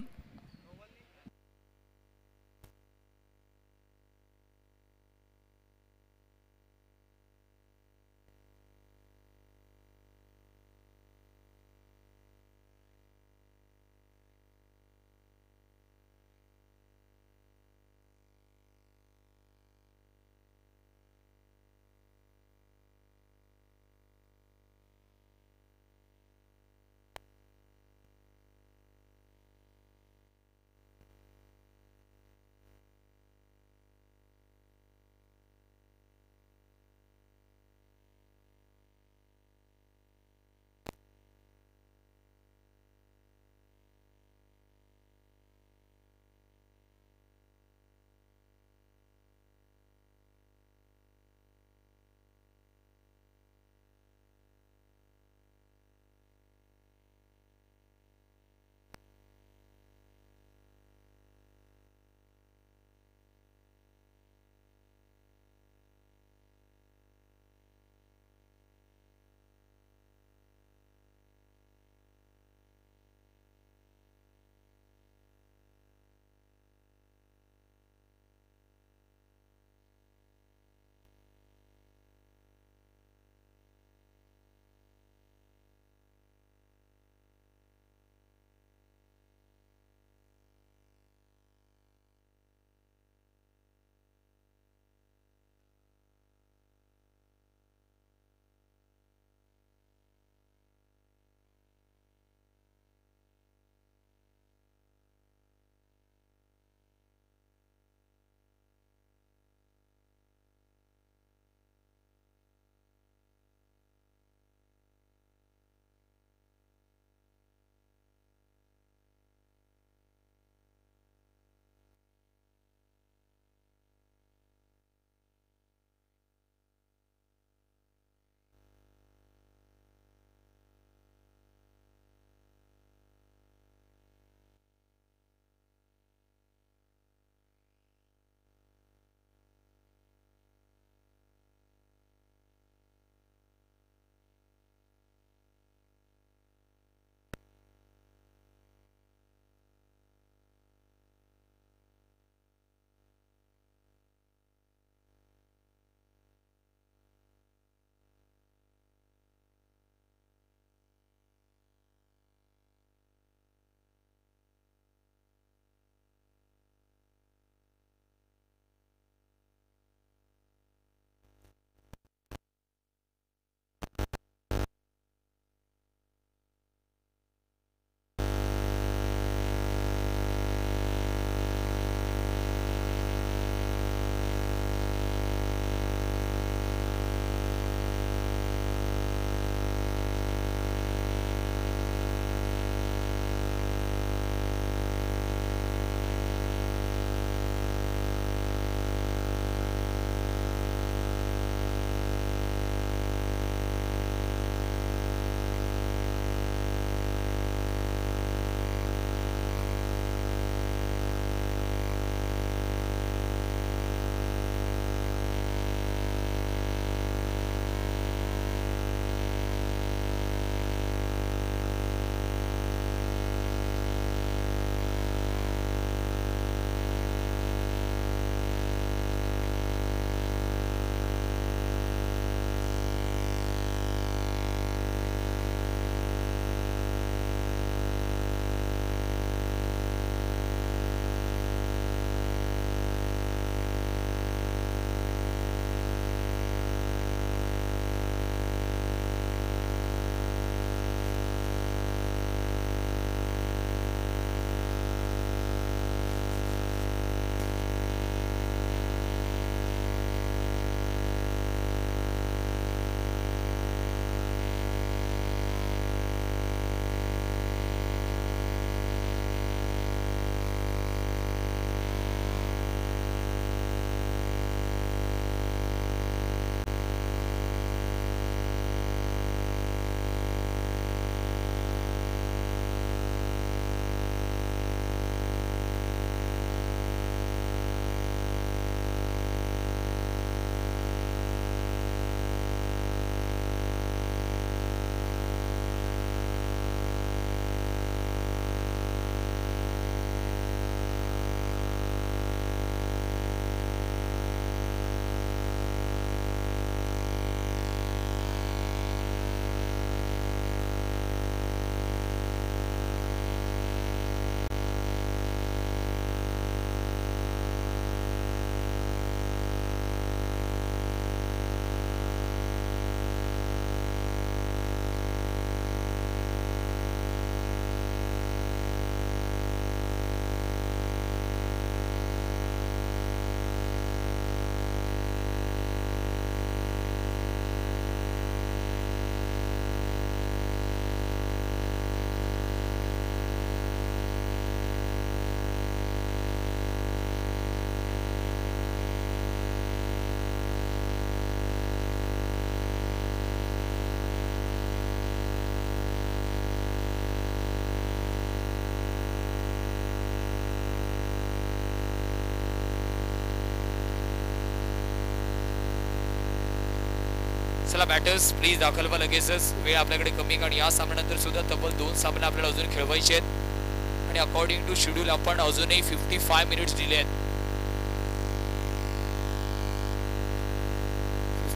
सामन्याला बॅटर्स प्लीज दाखल व्हा लगेचच, वेळ आपल्याकडे कमी, कारण या सामन्यानंतर सुद्धा तब्बल 2 सामने आपल्याला अजून खेळवायचे आहेत आणि अकॉर्डिंग टू शेड्यूल आपण अजूनही 55 मिनिट्स दिले आहेत.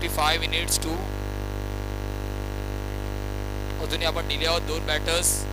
55 मिनिट्स टू अजूनही आपण दिले आहोत 2 बॅटर्स.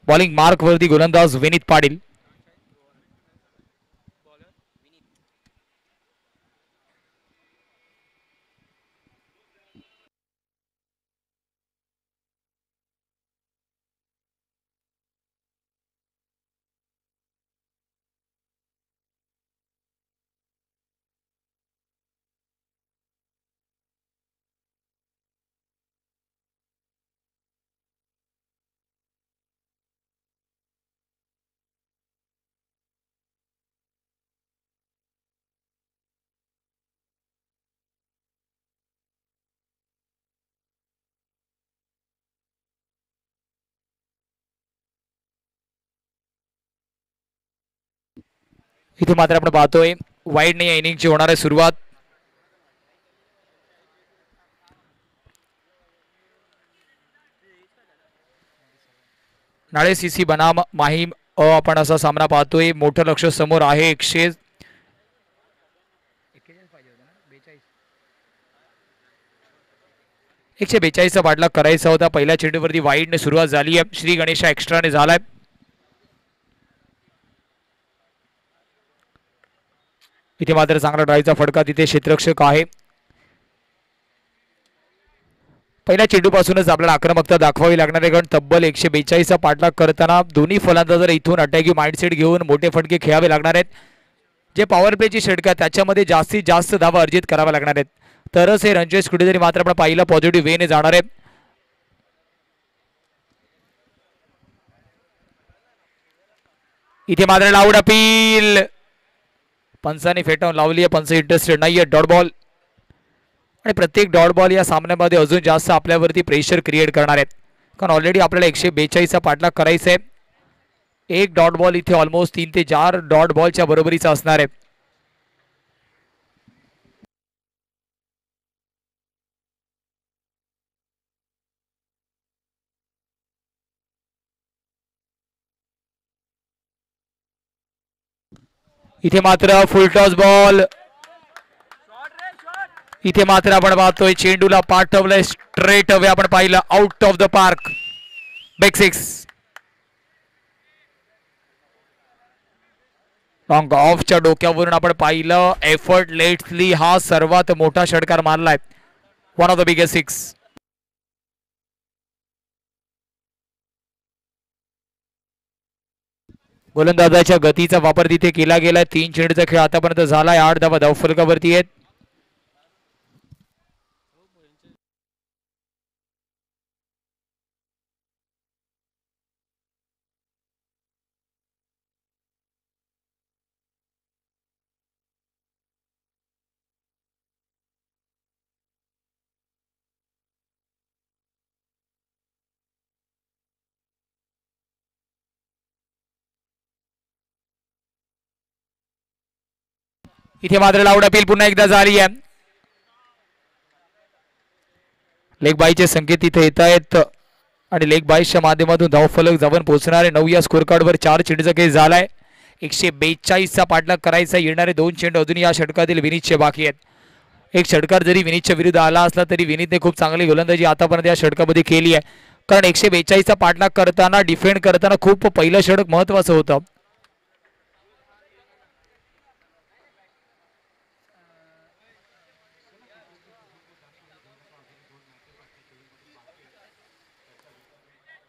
बॉलिंग मार्क वरती गोलंदाज विनीत पाटील. इथे मात्र आपण पाहतोय वाईड नाही, इनिंगची होणार आहे सुरुवात. नाळे सीसी बनाम माहीम आपण असा सामना पाहतोय. मोठं लक्ष समोर आहे. 142 पाठलाग करायचा होता. पहिल्या चेंडूवरती वाईडने सुरुवात झाली आहे. श्री गणेशा एक्स्ट्राने झालाय. इथे मात्र चांगला ड्राईव्हचा फटका, तिथे क्षेत्ररक्षक आहे. पहिल्या चेंडूपासूनच आपल्याला आक्रमकता दाखवावी लागणार आहे, कारण तब्बल 142 पाठलाग करताना दोन्ही फलंदाज इथून अटॅकिंग माइंडसेट घेऊन मोठे फटके खेळावे लागणार आहेत. जे पॉवर प्लेची षटक त्याच्यामध्ये जास्तीत जास्त धावा अर्जित कराव्या लागणार आहेत, तरच हे रनचेस कुठेतरी मात्र आपण पाहिलं पॉझिटिव्ह वेने जाणार आहे. इथे मात्र लाऊड अपील पंचाने फेटाळून लावली आहे. पंच इंटरेस्टेड नाहीये. डॉट बॉल, आणि प्रत्येक डॉट बॉल या सामन्यामध्ये अजून जास्त आपल्यावरती प्रेशर क्रिएट करणार आहेत, कारण ऑलरेडी आपल्याला 142 पाठलाग करायचा आहे. एक डॉट बॉल इथे ऑलमोस्ट 3 ते 4 डॉट बॉलच्या बरोबरीचा असणार आहे. इथे मात्र फुल टॉस बॉल. इथे मात्र आपण पाहतोय चेंडूला पाठवलंय स्ट्रेट अवे, आपण पाहिलं out of the park. Big 6. Long ऑफच्या डोक्यावरून आपण पाहिलं एफर्टलेसली हा सर्वात मोठा षटकार मारलाय. One of the biggest six. गोलंदाजाच्या गतीचा वापर तिथे केला गेलाय. 3 चेंडूचा खेळ आतापर्यंत झालाय. 8 धावा धावफलकावरती आहेत. इथे मात्र लाऊड अपील पुन्हा एकदा झाली आहे. लेग बाईचे संकेत इथे येत आहेत आणि लेग बाईच्या माध्यमातून धावफलक जाऊन पोहोचणारे 9 या स्कोर कार्डवर 4 चेंडूचा खेळ झालाय. 142चा पाठलाग करायचा. येणारे 2 चेंडू अजून या षटकातील विनीतचे बाकी आहेत. एक षटकार जरी विनीतच्या विरुद्ध आला असला तरी विनीतने खूप चांगली गोलंदाजी आतापर्यंत या षटकामध्ये केली आहे. कारण 142चा पाठलाग करताना डिफेंड करताना खूप पहिलं षटक महत्वाचं होतं.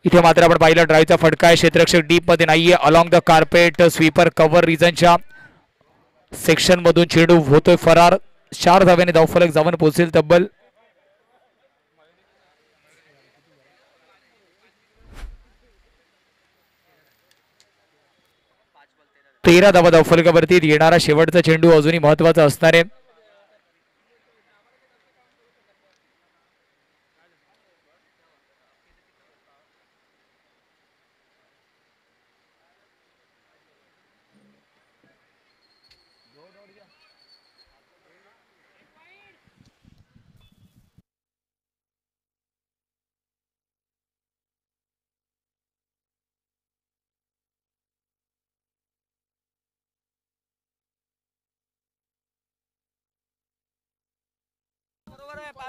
इथे मात्र आपण पाहिलं ड्राईव्हचा फटका आहे. क्षेत्ररक्षक डीप मध्ये नाहीये. Along the carpet sweeper cover रिजनच्या सेक्शन मधून चेंडू होतोय फरार. 4 धाव्याने धावफलक जाऊन पोहोचेल. तब्बल 13 धावा धावफलकावरती. येणारा शेवटचा चेंडू अजूनही महत्वाचा असणार आहे.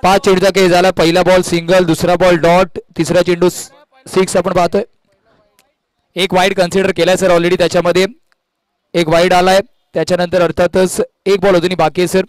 पाच चेंडूचा खेळ झाला. पहिला बॉल सिंगल, दुसरा बॉल डॉट, तिसरा चेंडू 6 आपण पाहतोय. एक वाईड कन्सिडर केलाय सर ऑलरेडी. त्याच्यामध्ये एक वाईड आलाय. त्याच्यानंतर अर्थातच एक बॉल अजूनही बाकी आहे सर.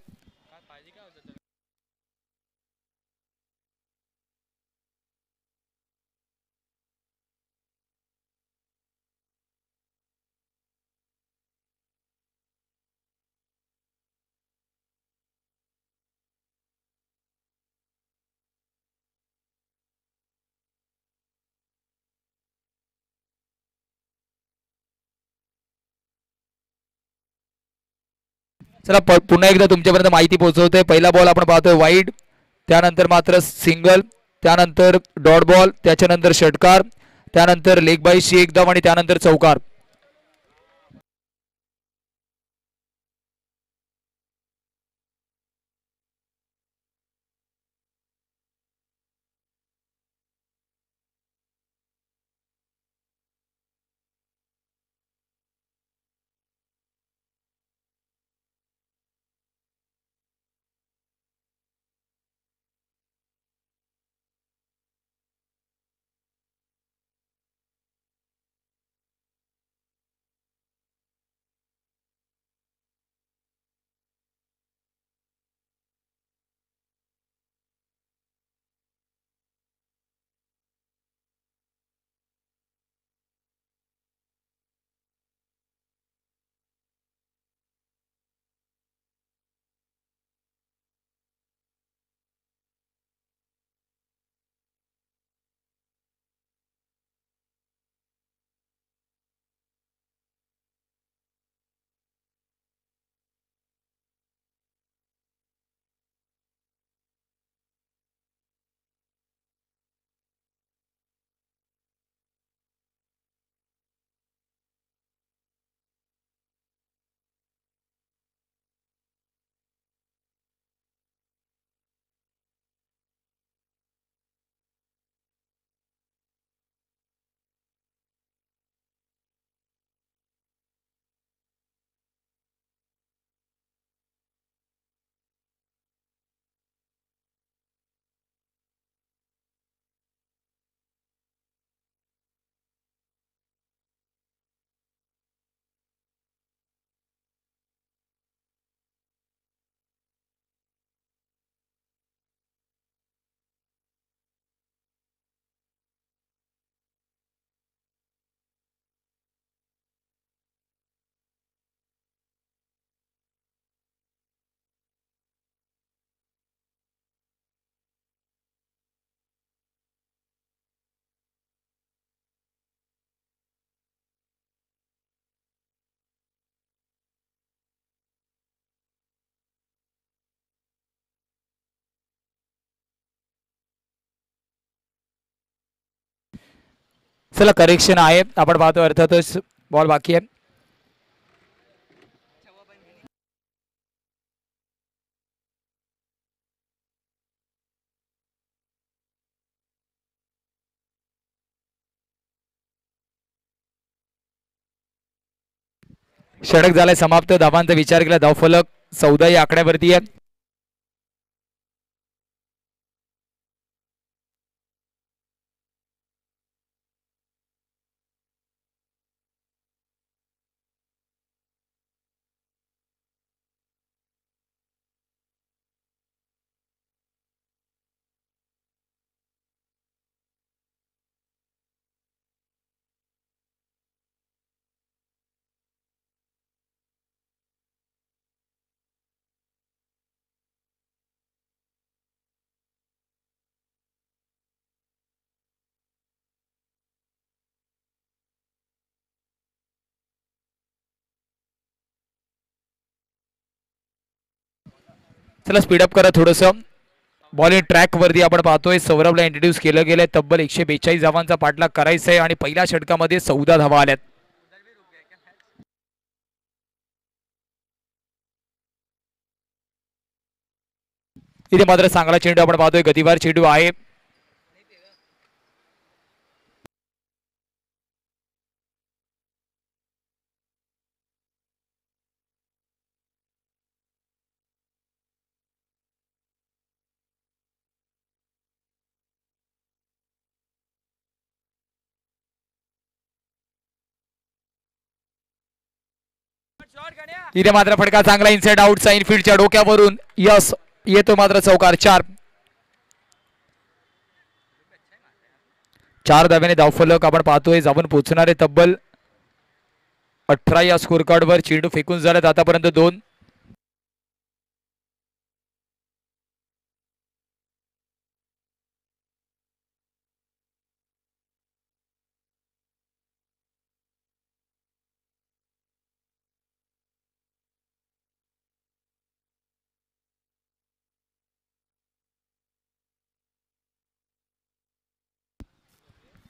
चला पुन्हा एकदा तुमच्यापर्यंत माहिती पोहोचवतोय. पहिला बॉल आपण पाहतोय वाईड, त्यानंतर मात्र सिंगल, त्यानंतर डॉट बॉल, त्याच्यानंतर षटकार, त्यानंतर लेग बाईशी एकदम आणि त्यानंतर चौकार. चला करेक्शन आहे, आपण पाहतो अर्थातच बॉल बाकी आहे. षटक झालाय समाप्त. धावांचा विचार केला धावफलक 14 या आकड्यावरती आहे. चला स्पीडअप करा थोडस. बॉलिंग ट्रॅक वरती आपण पाहतोय सौरभला इंट्रोड्यूस केलं गेलंय. तब्बल 142 धावांचा पाठलाग करायचा आहे आणि पहिल्या षटकामध्ये 14 धावा आल्यात. इथे मात्र चांगला चेंडू आपण पाहतोय, गतिवार चेंडू आहे. इथे मात्र फटका चांगला इनसाइड आउटचा इनफिल्डच्या डोक्यावरून यस येतो मात्र चौकार. 4 धाव्याने धावफलक आपण पाहतोय जाऊन पोहोचणारे तब्बल 18 या स्कोर कार्डवर. चेंडू फेकून झालेत आतापर्यंत 2.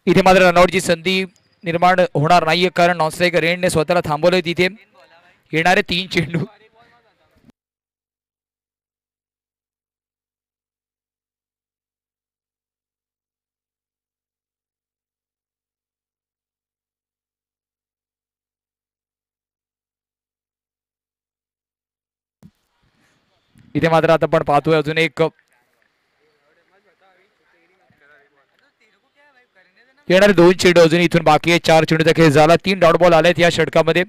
इथे मात्र रनआउटची संधी निर्माण होणार नाहीये, कारण नॉनस्ट्रायकर रेंडने स्वतःला थांबवलंय. तिथे येणारे 3 चेंडू इथे मात्र आता आपण पाहतोय अजून एक येणारे 2 चेंडू अजून इथून बाकी आहे. 4 चेंडूचा खेळ झाला. 3 डॉट बॉल आलेत या षटकामध्ये.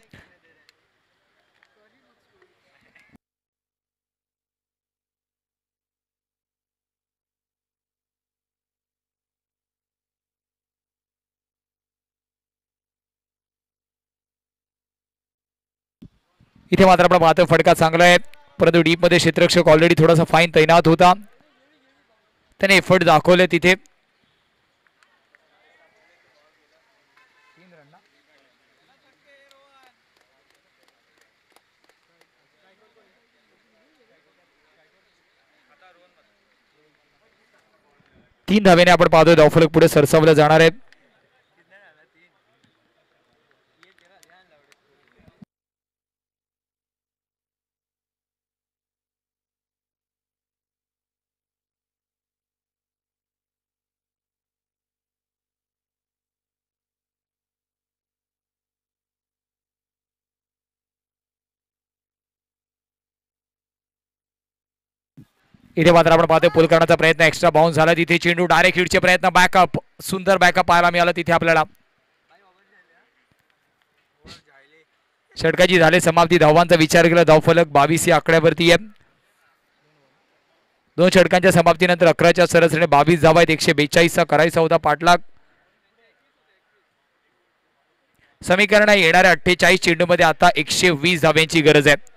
इथे मात्र आपण पाहतोय फटका चांगला आहे, परंतु डीप मध्ये क्षेत्ररक्षक ऑलरेडी थोडासा फाईन तैनात होता, त्याने एफर्ट दाखवले तिथे. तीन धावेने आपण पाहतोय धावफलक पुढे सरसावलं जाणार आहे. इथे मात्र आपण पाहतोय पुल करण्याचा प्रयत्न, एक्स्ट्रा बाउन्स झाला तिथे. चेंडू डायरेक्ट हिटचे प्रयत्न, बॅकअप, सुंदर बॅकअप पाहायला मिळाला तिथे आपल्याला. षटकाची झाले समाप्ती. धावांचा विचार केला धावफलक 22 या आकड्यावरती आहे. 2 षटकांच्या समाप्तीनंतर 11च्या सरासरीने 22 धावा आहेत. 142 चा करायचा होता पाठलाग. समीकरण येणाऱ्या 48 चेंडूमध्ये आता 120 धाव्यांची गरज आहे.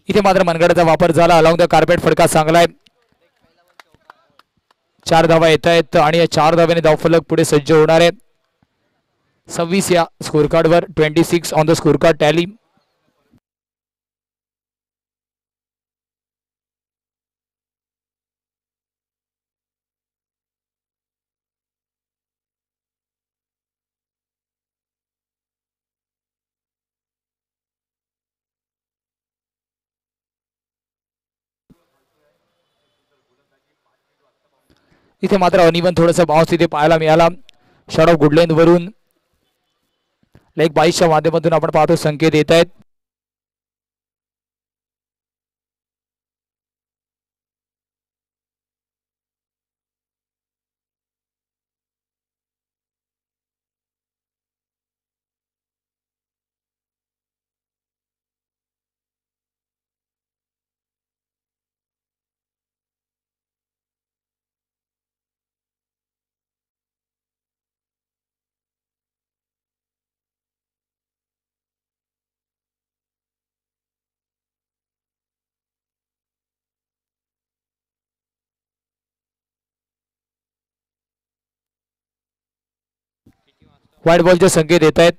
इथे मात्र मनगडाचा वापर झाला. अलॉंग द कार्पेट फटका चांगला आहे. 4 धावा येत आहेत आणि या 4 धाव्याने धावफलक पुढे सज्ज होणार आहे. 26 या स्कोर कार्डवर 26 on the score card tally. इथे मात्र अनिवन थोडंसं बाउन्स तिथे पाहायला मिळाला. शॉट ऑफ गुडलेन वरून लेग 22च्या माध्यमातून आपण पाहतो संकेत येत आहेत. व्हाईट बॉलचे संकेत येत आहेत.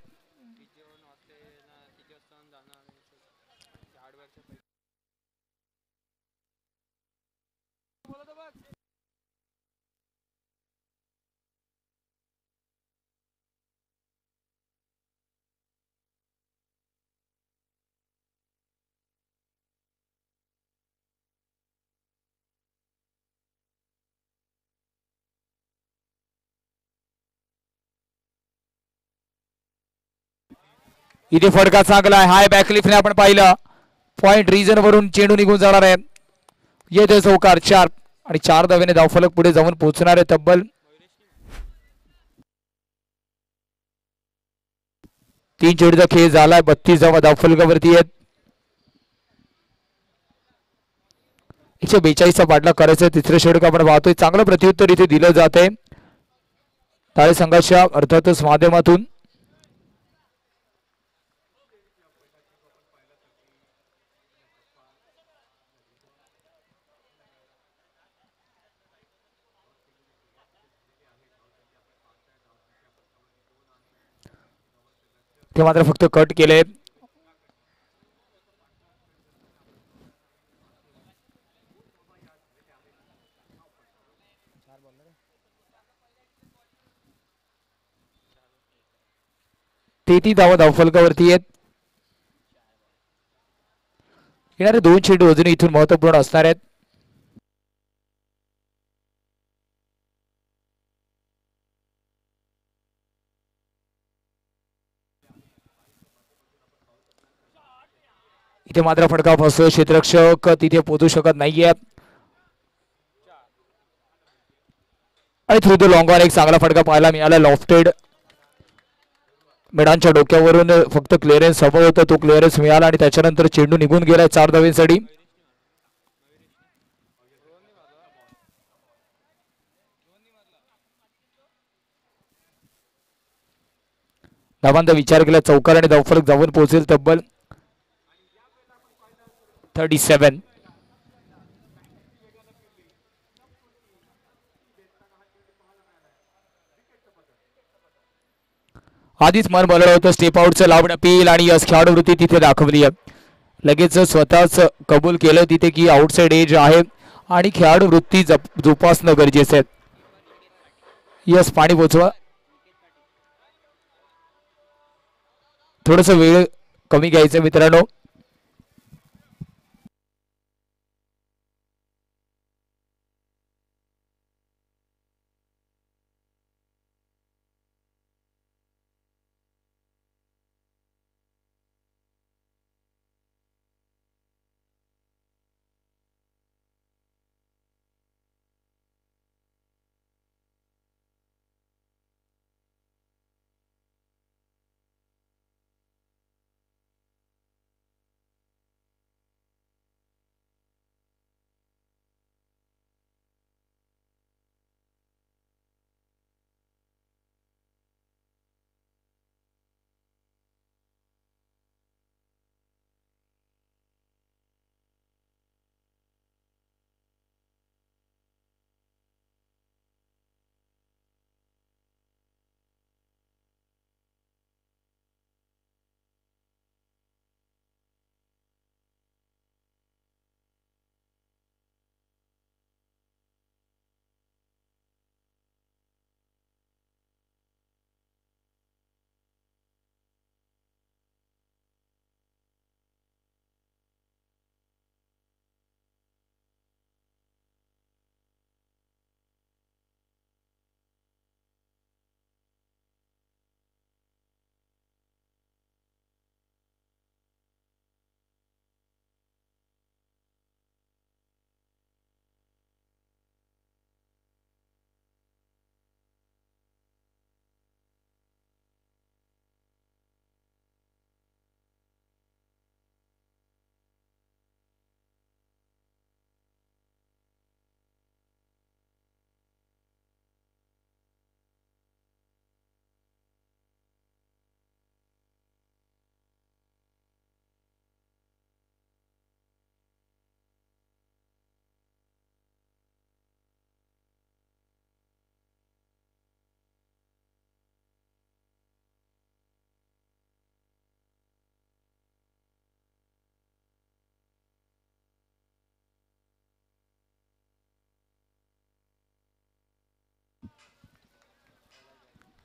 इथे फटका चांगला आहे. हाय बॅकलिफ्टने आपण पाहिलं. पॉइंट रिजन वरून चेंडू निघून जाणार आहे. येते चौकार 4 आणि 4 धावेने धावफलक पुढे जाऊन पोहोचणार आहे. तब्बल 3 चेंडूचा खेळ झालाय. 32 धावा धावफलकावरती आहेत. 142चा पाठलाग करायचं. तिसरं षटक आपण पाहतोय. चांगलं प्रत्युत्तर इथे दिलं जात आहे टाळे संघाच्या अर्थातच माध्यमातून. ते मात्र फक्त कट केले. तेहतीस धावा धावफलकावरती आहेत. येणारे 2 चेंडू अजूनही इथून महत्वपूर्ण असणार आहेत. इथे मात्र फटका फसतोय. क्षेत्ररक्षक तिथे पोहोचू शकत नाहीये. आणि थ्रू द लॉंग ऑन एक चांगला फटका पाहायला मिळाला. लॉफ्टेड मेडांच्या डोक्यावरून फक्त क्लिअरन्स हवा होता. तो क्लिअरन्स मिळाला आणि त्याच्यानंतर चेंडू निघून गेलाय 4 धावेसाठी. धावांचा विचार केला चौकार आणि धावफलक जाऊन पोहोचेल तब्बल 37. आधीच मन बनवलं होतं स्टेप आउटचं लावणं पील आणि यस खेळाडू वृत्ती तिथे दाखवली आहे. लगेच स्वतःच कबूल केलं तिथे की आउटसाइड एज आहे आणि खेळाडू वृत्ती जोपासणं गरजेचं आहे. यस पाणी पोचवा. थोडस वेळ कमी घ्यायचं मित्रांनो.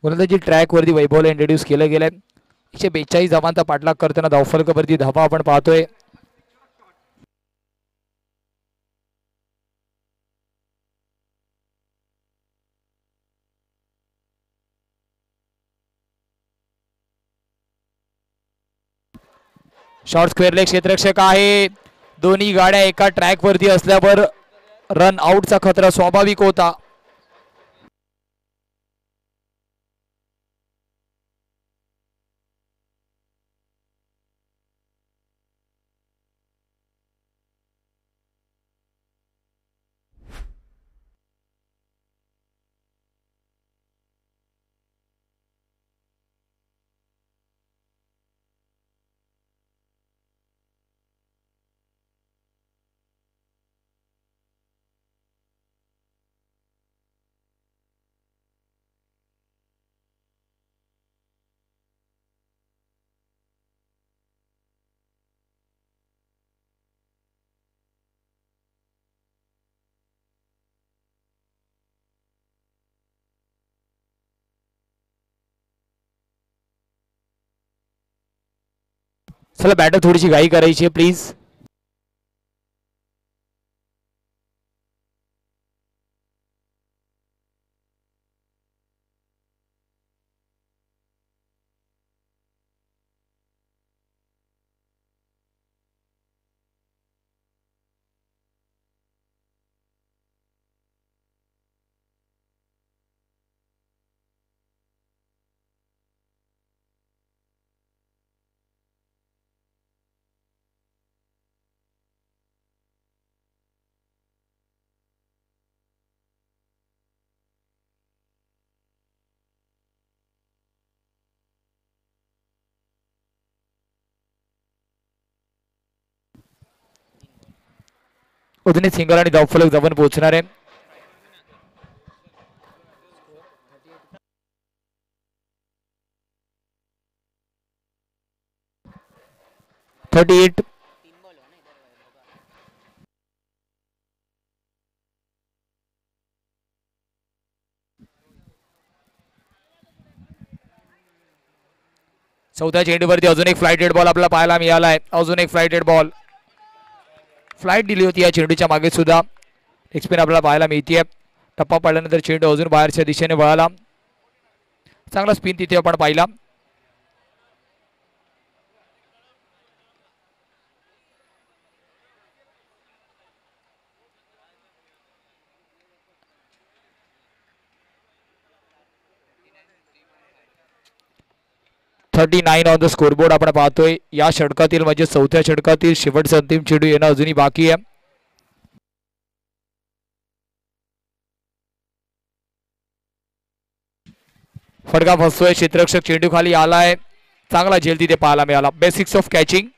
गोलंदाजी ट्रॅक वरती वैभवला इंट्रोड्यूस केलं गेलंय. 142 धावांचा पाठलाग करताना धावफलकावरती धावा आपण पाहतोय. शॉर्ट स्क्वेअर लेग क्षेत्ररक्षक आहे. दोन्ही गाड्या एका ट्रॅक वरती असल्यावर रन आउटचा खतरा स्वाभाविक होता. चला बॅटर थोडीशी घाई करायची आहे प्लीज. उदने सिंगल आणि धावफलक जवळ पोहोचणार आहे. $38. चौथ्या चेंडूवरती अजून एक फ्लाइट रेड बॉल आपल्याला पाहायला मिळालाय. अजून एक फ्लाइट रेड बॉल. फ्लाइट दिली होती या चेंडूच्या मागे सुद्धा. एक्सपिन आपल्याला पाहायला मिळते. टप्पा पडल्यानंतर चेंडू अजून बाहेरच्या दिशेने वळाला. चांगला स्पिन तिथे आपण पाहिला. $39 ऑन द स्कोरबोर्ड आपण पाहतोय. या षटकातील म्हणजे चौथ्या षटकातील शेवटचा अंतिम चेंडू येणं अजूनही बाकी आहे. फटका फसतोय. क्षेत्ररक्षक चेंडू खाली आलाय. चांगला झेल तिथे पाहायला मिळाला. Basics of catching,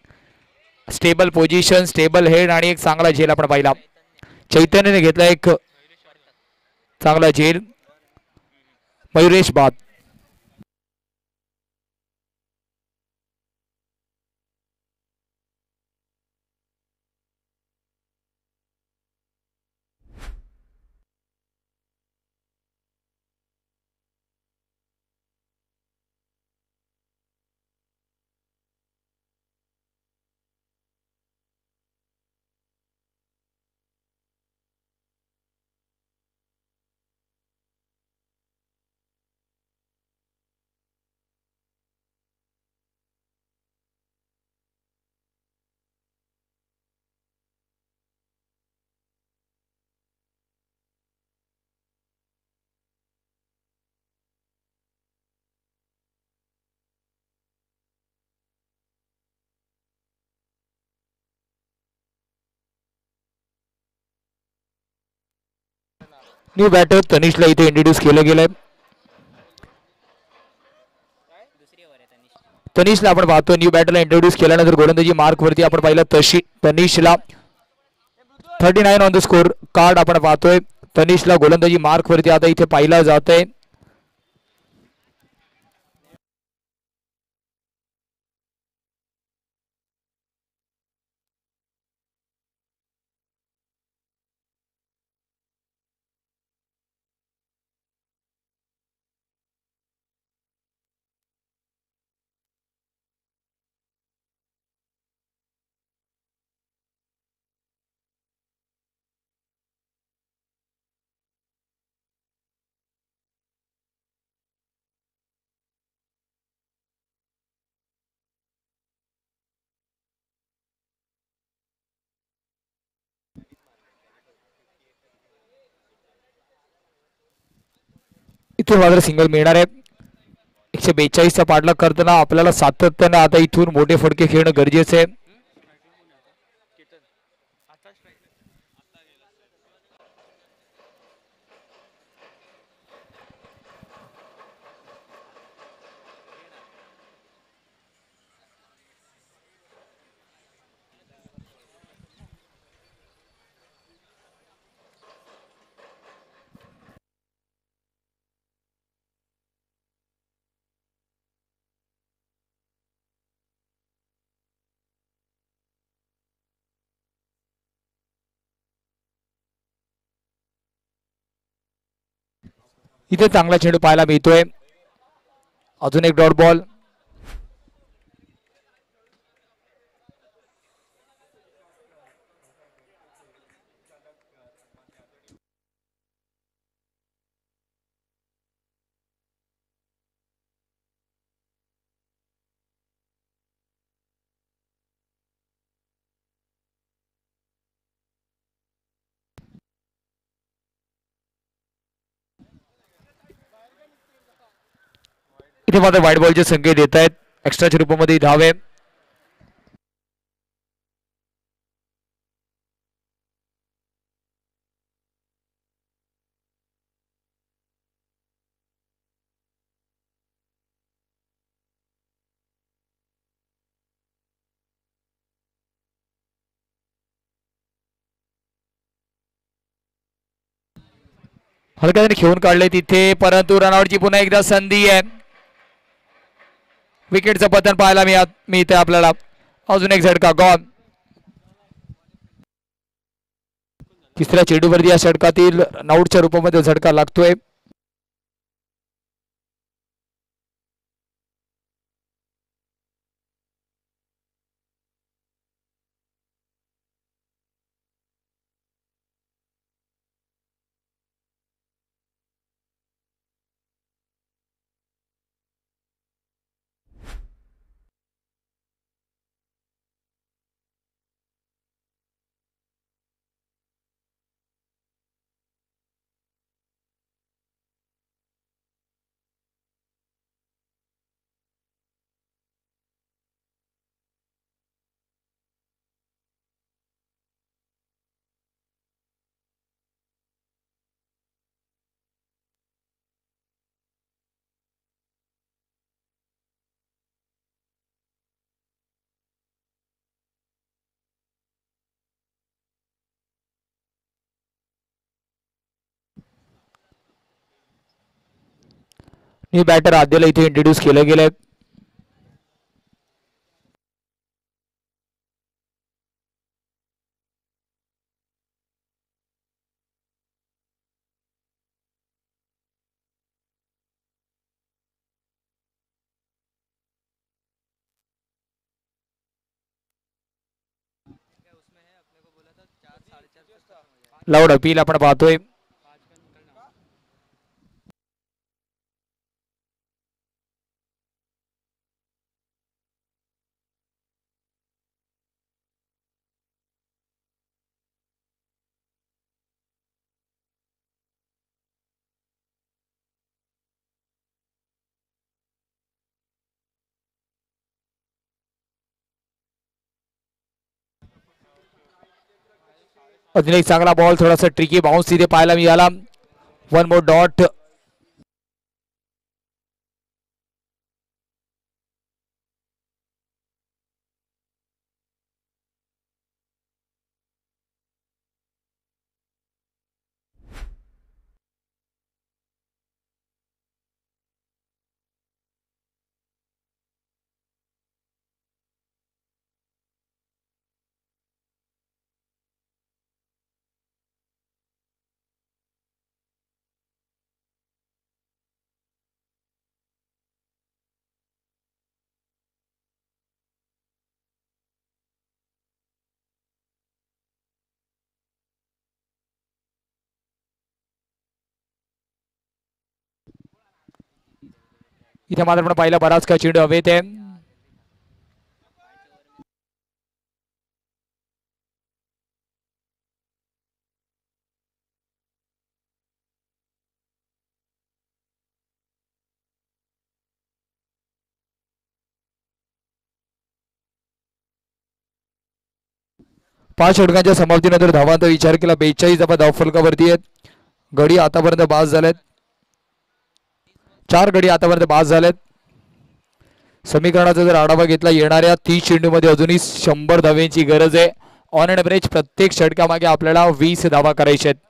stable position, stable head आणि एक चांगला झेल आपण पाहिला. चैतन्यने घेतला एक चांगला झेल. मयुरेश बाद. न्यू बॅटर तनिषला इथे इंट्रोड्यूस केलं गेलंय. तनिषला आपण पाहतो. न्यू बॅटरला इंट्रोड्यूस केल्यानंतर गोलंदाजी मार्क वरती आपण पाहिलं तनिषला 39 ऑन द स्कोर कार्ड आपण पाहतोय. तनिषला गोलंदाजी मार्क वरती आता इथे पाहिला जात आहे. इथून मात्र सिंगल मिळणार आहे. 142चा पाठलाग करताना आपल्याला सातत्याने आता इथून मोठे फटके खेळणं गरजेचं आहे. इथे चांगला चेंडू पाहायला मिळतोय. अजून एक डॉट बॉल. इथे मात्र व्हाईट बॉलचे संकेत येत आहेत. एक्स्ट्राच्या रूपामध्ये धावे. हलक्याने खेळून काढले तिथे, परंतु रनआउटची पुन्हा एकदा संधी आहे. विकेटचं पतन पाहायला मिळते आपल्याला. अजून एक झटका गॉन. तिसऱ्या चेंडूवरती या षटकातील रनआउटच्या रूपामध्ये झटका लागतोय. न्यू बॅटर आद्याला इथे इंट्रोड्यूस केलं गेलंय. लाऊड अपील आपण पाहतोय. अजून एक चांगला बॉल, थोडासा ट्रिकी बाउन्स तिथे पाहायला मिळाला. One more dot. इथे मात्र आपण पाहिलं बराच का चेंडू हवेत आहे. 5 षटकांच्या समाप्तीनंतर धावांचा विचार केला 42 धावा धावफलकावरती आहेत. गडी आतापर्यंत बाद झालेत. 4 गडी आतापर्यंत बाद झालेत. समीकरणाचा जर आढावा घेतला येणाऱ्या 30 चेंडूमध्ये अजूनही 100 धावांची गरज आहे. ऑन एन एव्हरेज प्रत्येक षटकामागे आपल्याला 20 धावा करायच्या आहेत.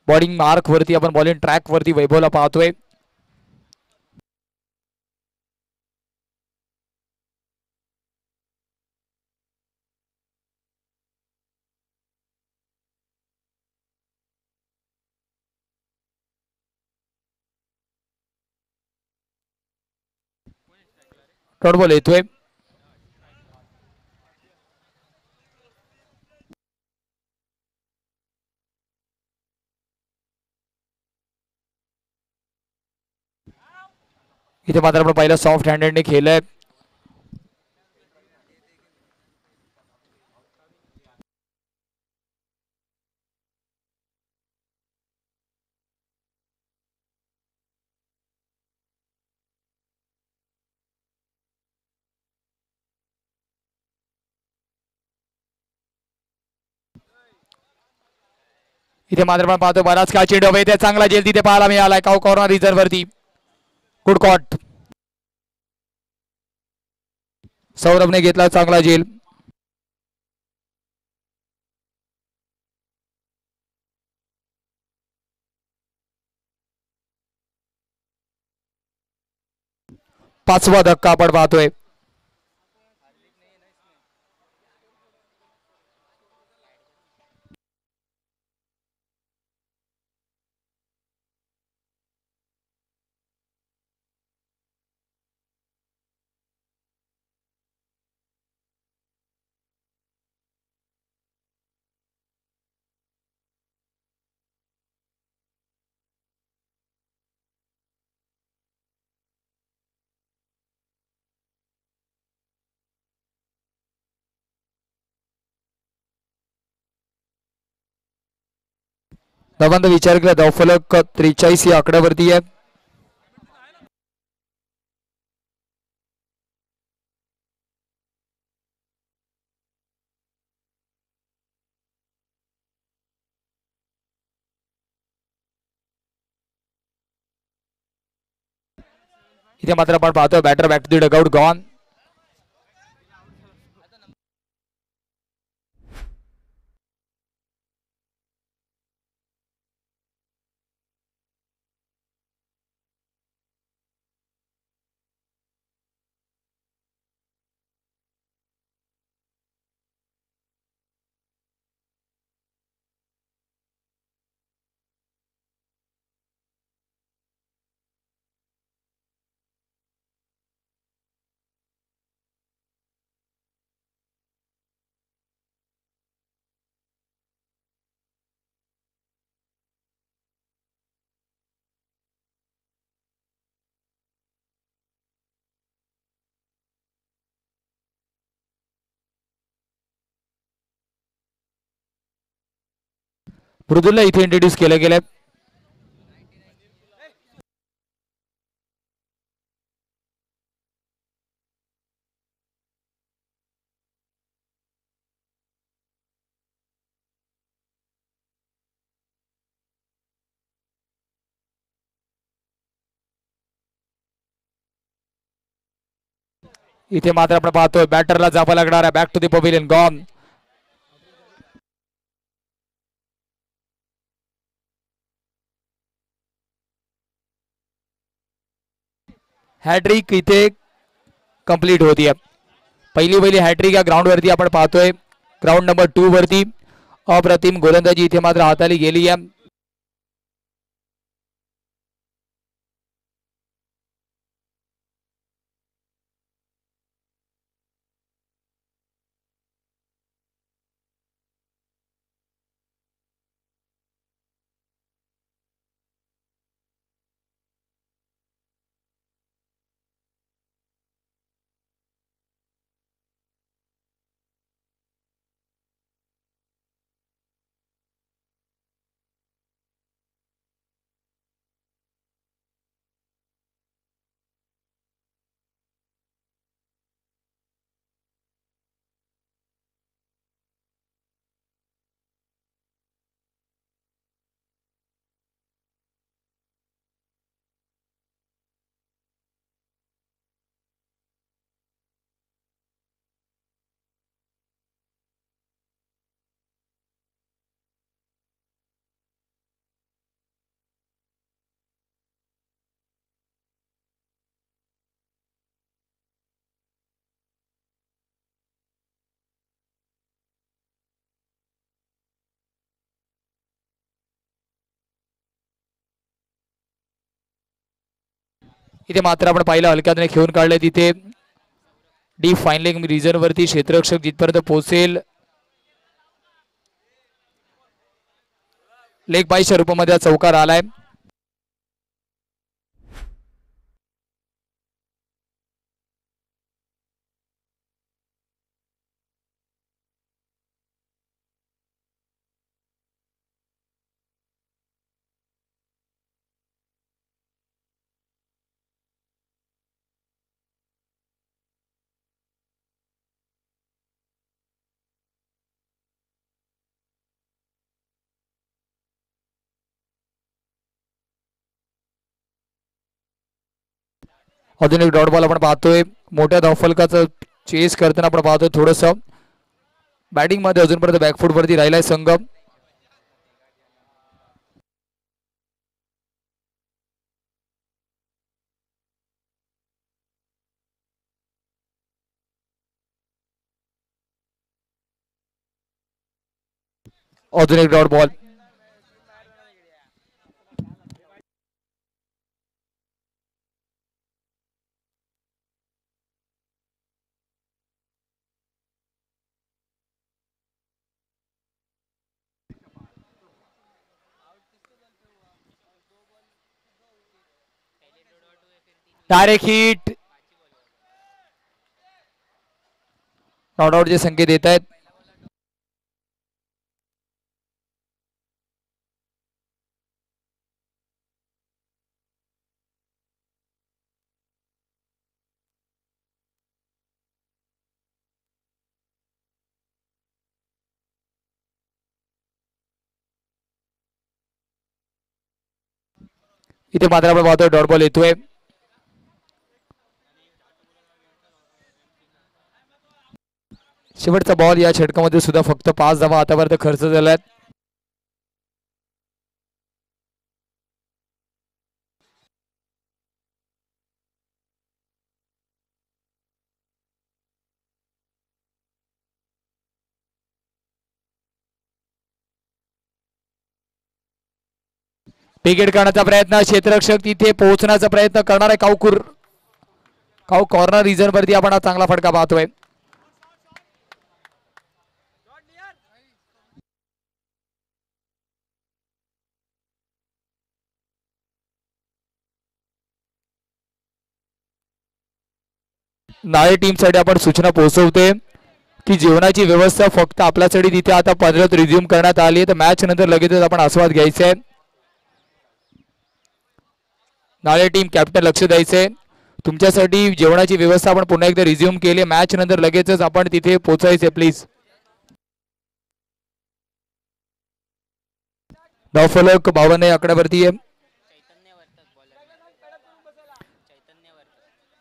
बॉलिंग मार्क वरती आपण बॉलिंग ट्रॅक वरती वैभवला पाहतोय. डॉट बॉल येतोय. इथे मात्र आपण पहिला सॉफ्ट हँडेडने खेळलंय. इथे मात्र आपण पाहतो बराच काळ चेंडू हवे इथे चांगला जेल तिथे पाहायला मिळालाय. काउ कॉर्नर रिझर्व्ह वरती गुड कॉट. सौरभने घेतला चांगला जेल. पाचवा धक्का आपण पाहतोय. धावांचा विचार केला धावफलक 43 या आकड्यावरती आहे. इथे मात्र आपण पाहतोय batter back to the dugout gone. मृदुलला इथे इंट्रोड्यूस केलं गेलं. इथे मात्र आपण पाहतोय बॅटरला जावं लागणार आहे. Back to the pavilion gone. Hattrick इथे कंप्लीट होती. पहिली हॅट्रिक या ग्राउंड वरती आपण पाहतोय. ग्राउंड नंबर 2 वरती अप्रतिम गोलंदाजी इथे मात्र हाताली गेली आहे. इथे मात्र आपण पाहिलं हलक्याने खेळून काढले तिथे डीप फाईन रिजन वरती क्षेत्ररक्षक जिथपर्यंत पोहोचेल लेग बाईच्या रूपामध्ये चौकार आलाय. अजून एक डॉट बॉल आपण पाहतोय. मोठ्या धावफलकाचं चेस करताना आपण पाहतोय. थोडस बॅटिंग मध्ये अजूनपर्यंत बॅकफूट वरती राहिलाय संघ. अजून एक dot ball. Direct hit. Not आउटचे संकेत येत आहेत. इथे मात्र आपण पाहतोय डॉट बॉल येतोय. शेवटचा बॉल या षटकामध्ये सुद्धा फक्त 5 धावा आतापर्यंत खर्च झाल्यात. विकेट काढण्याचा प्रयत्न. क्षेत्ररक्षक तिथे पोहोचण्याचा प्रयत्न करणार आहे. काऊ कॉर्नर रिजन वरती आपण हा चांगला फटका पाहतोय. नाळे टीम साठी आपण सूचना पोहोचवते की जेवणाची व्यवस्था फक्त आपल्यासाठी तिथे आता पदरात रिझ्यूम करण्यात आली आहे. तर मॅच नंतर लगेचच आपण आस्वाद घ्यायचा आहे. नाळे टीम कॅप्टन लक्ष द्यायचंय. तुमच्यासाठी जेवणाची व्यवस्था आपण पुन्हा एकदा रिझ्यूम केली. मॅच नंतर लगेचच आपण तिथे पोहोचायचे प्लीज. धावफलक 52 आकड्यावरती आहे.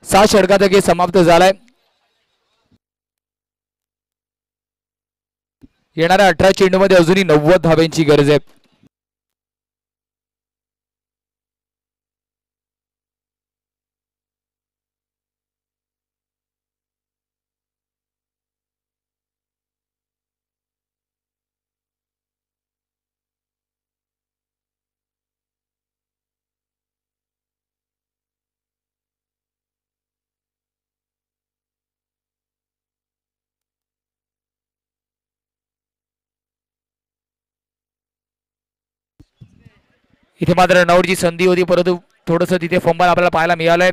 6 षटकाचा खेळ समाप्त झालाय. येणाऱ्या 18 चेंडूमध्ये अजूनही 90 धाब्यांची गरज आहे. इथे मात्र रनआउटची संधी होती परंतु थोडस तिथे फंबल आपल्याला पाहायला मिळालंय.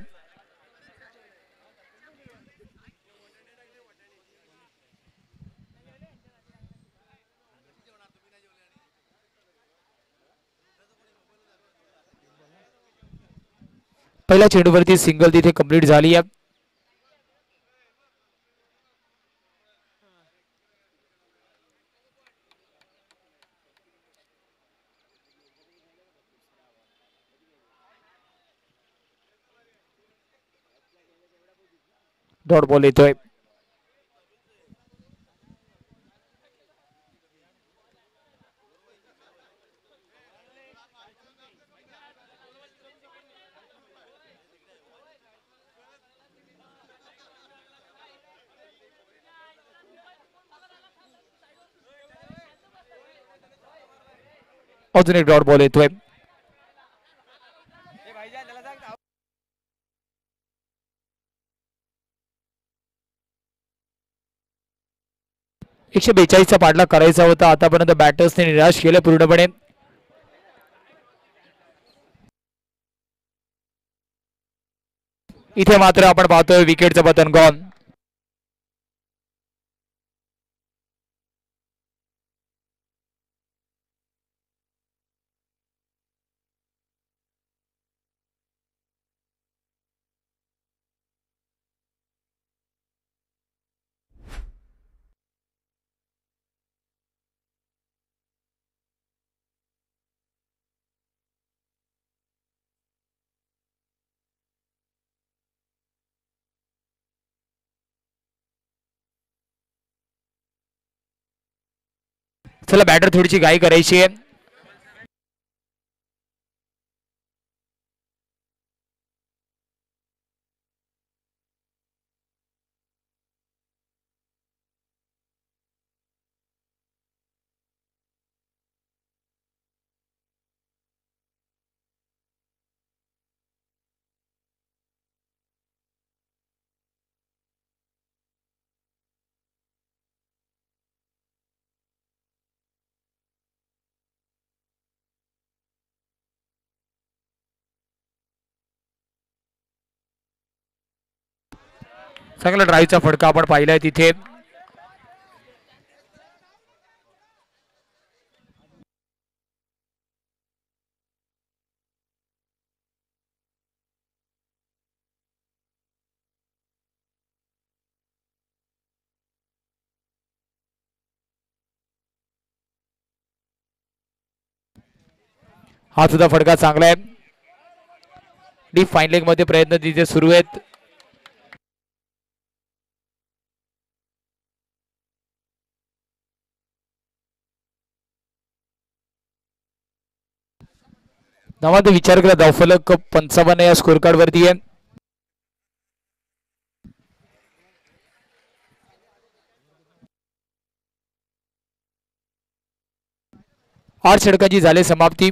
पहिल्या चेंडूवरती सिंगल तिथे कंप्लीट झाली आहे. डॉट बॉल येतोय. अजून एक डॉट बॉल येतोय. 142चा पाठलाग करायचा होता. आतापर्यंत बॅटर्सने निराश केले पूर्णपणे. इथे मात्र आपण पाहतोय विकेटचं पतन गॉन. चला बॅटर थोडीशी घाई करायची आहे. चांगला ड्राईव्हचा फटका आपण पाहिलाय तिथे. हा सुद्धा फटका चांगला आहे. डीप फाईन लेग मध्ये प्रयत्न तिथे सुरू आहेत. नवाद विचार करा धावफलक 55 या स्कोर कार्ड वरती आहे. आठ षटकांची झाली समाप्ती.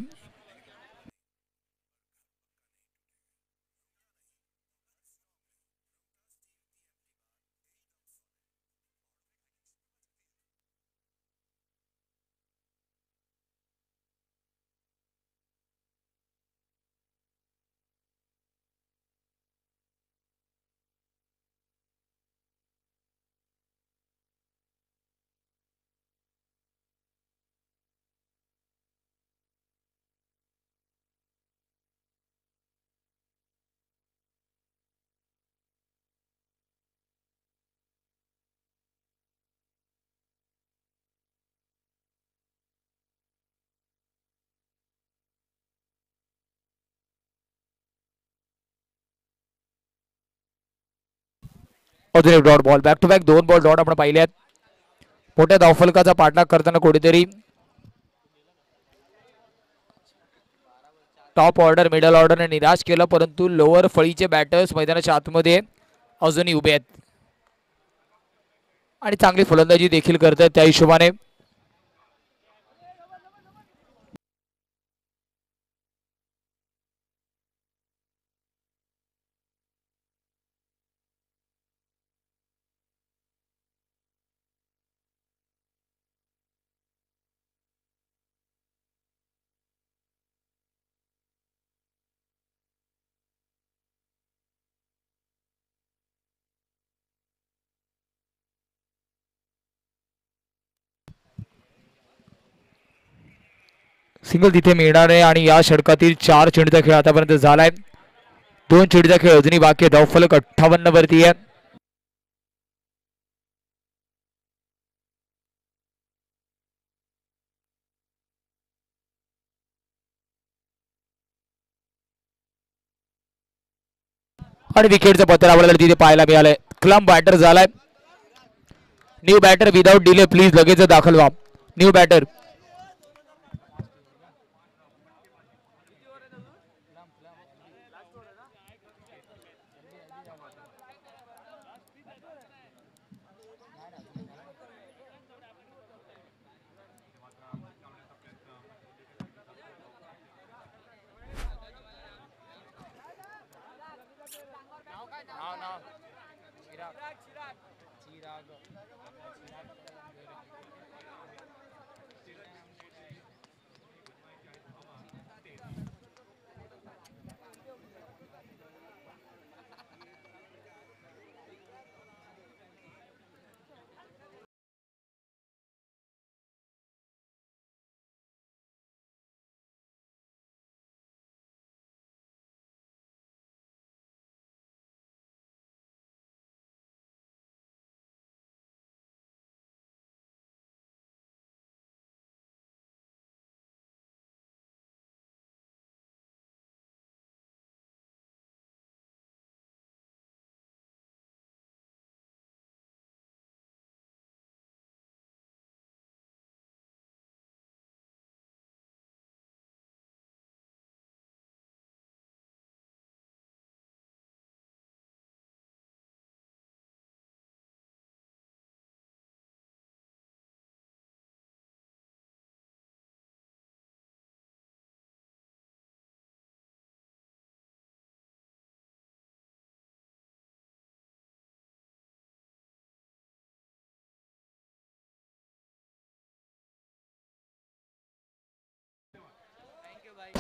अजून एक dot ball. Back to back 2 ball dot आपण पाहिले आहेत. मोठ्या धावफलकाचा पाठलाग करताना कुठेतरी टॉप ऑर्डर मिडल ऑर्डरने निराश केलं, परंतु लोअर फळीचे बॅटर्स मैदानाच्या आतमध्ये अजूनही उभे आहेत आणि चांगली फलंदाजी देखील करत आहेत. त्या हिशोबाने सिंगल तिथे मिळणार आहे आणि या षटकातील 4 चेंडूचा खेळ आतापर्यंत झालाय. 2 चेंडूचा खेळ अजूनही बाकी आहे. धावफलक 58 वरती आहे. आणि विकेटचं पत्र आपल्याला तिथे पाहायला मिळालंय. क्लम बॅटर झालाय. New batter without delay please लगेच दाखल व्हा. New batter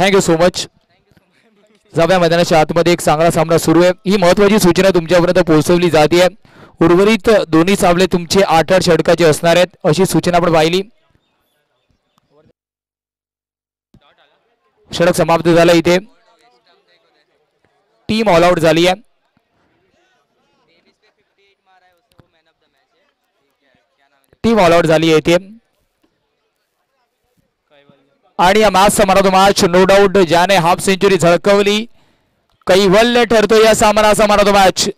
thank you so much. जाऊया मैदानाच्या आतमध्ये. एक चांगला सामना सुरू आहे. ही महत्वाची सूचना तुमच्यापर्यंत पोहोचवली जाते. उर्वरित दोन्ही सामने तुमचे 8-8 षटकाचे असणार आहेत अशी सूचना आपण पाहिली. षटक समाप्त झालं. इथे टीम ऑल आउट झाली आहे. टीम ऑल आउट झाली आहे इथे. आणि या मॅचचा man of the match no doubt ज्याने हाफ सेंचुरी झळकवली कैवल्य ठरतो या सामनाचा man of the match.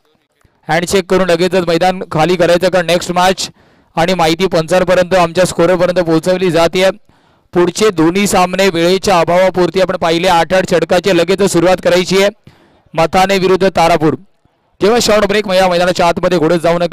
Handshake करून लगेचच मैदान खाली करायचं का नेक्स्ट मॅच. आणि माहिती पंचांपर्यंत आमच्या स्कोरपर्यंत पोहोचवली जाते. पुढचे दोन्ही सामने वेळेच्या अभावापुरती आपण पाहिले 8-8 षटकाचे लगेच सुरुवात करायची आहे. मथाने विरुद्ध तारापूर. जेव्हा शॉर्ट ब्रेक मैदानाच्या आतमध्ये घोडत जाऊ नका.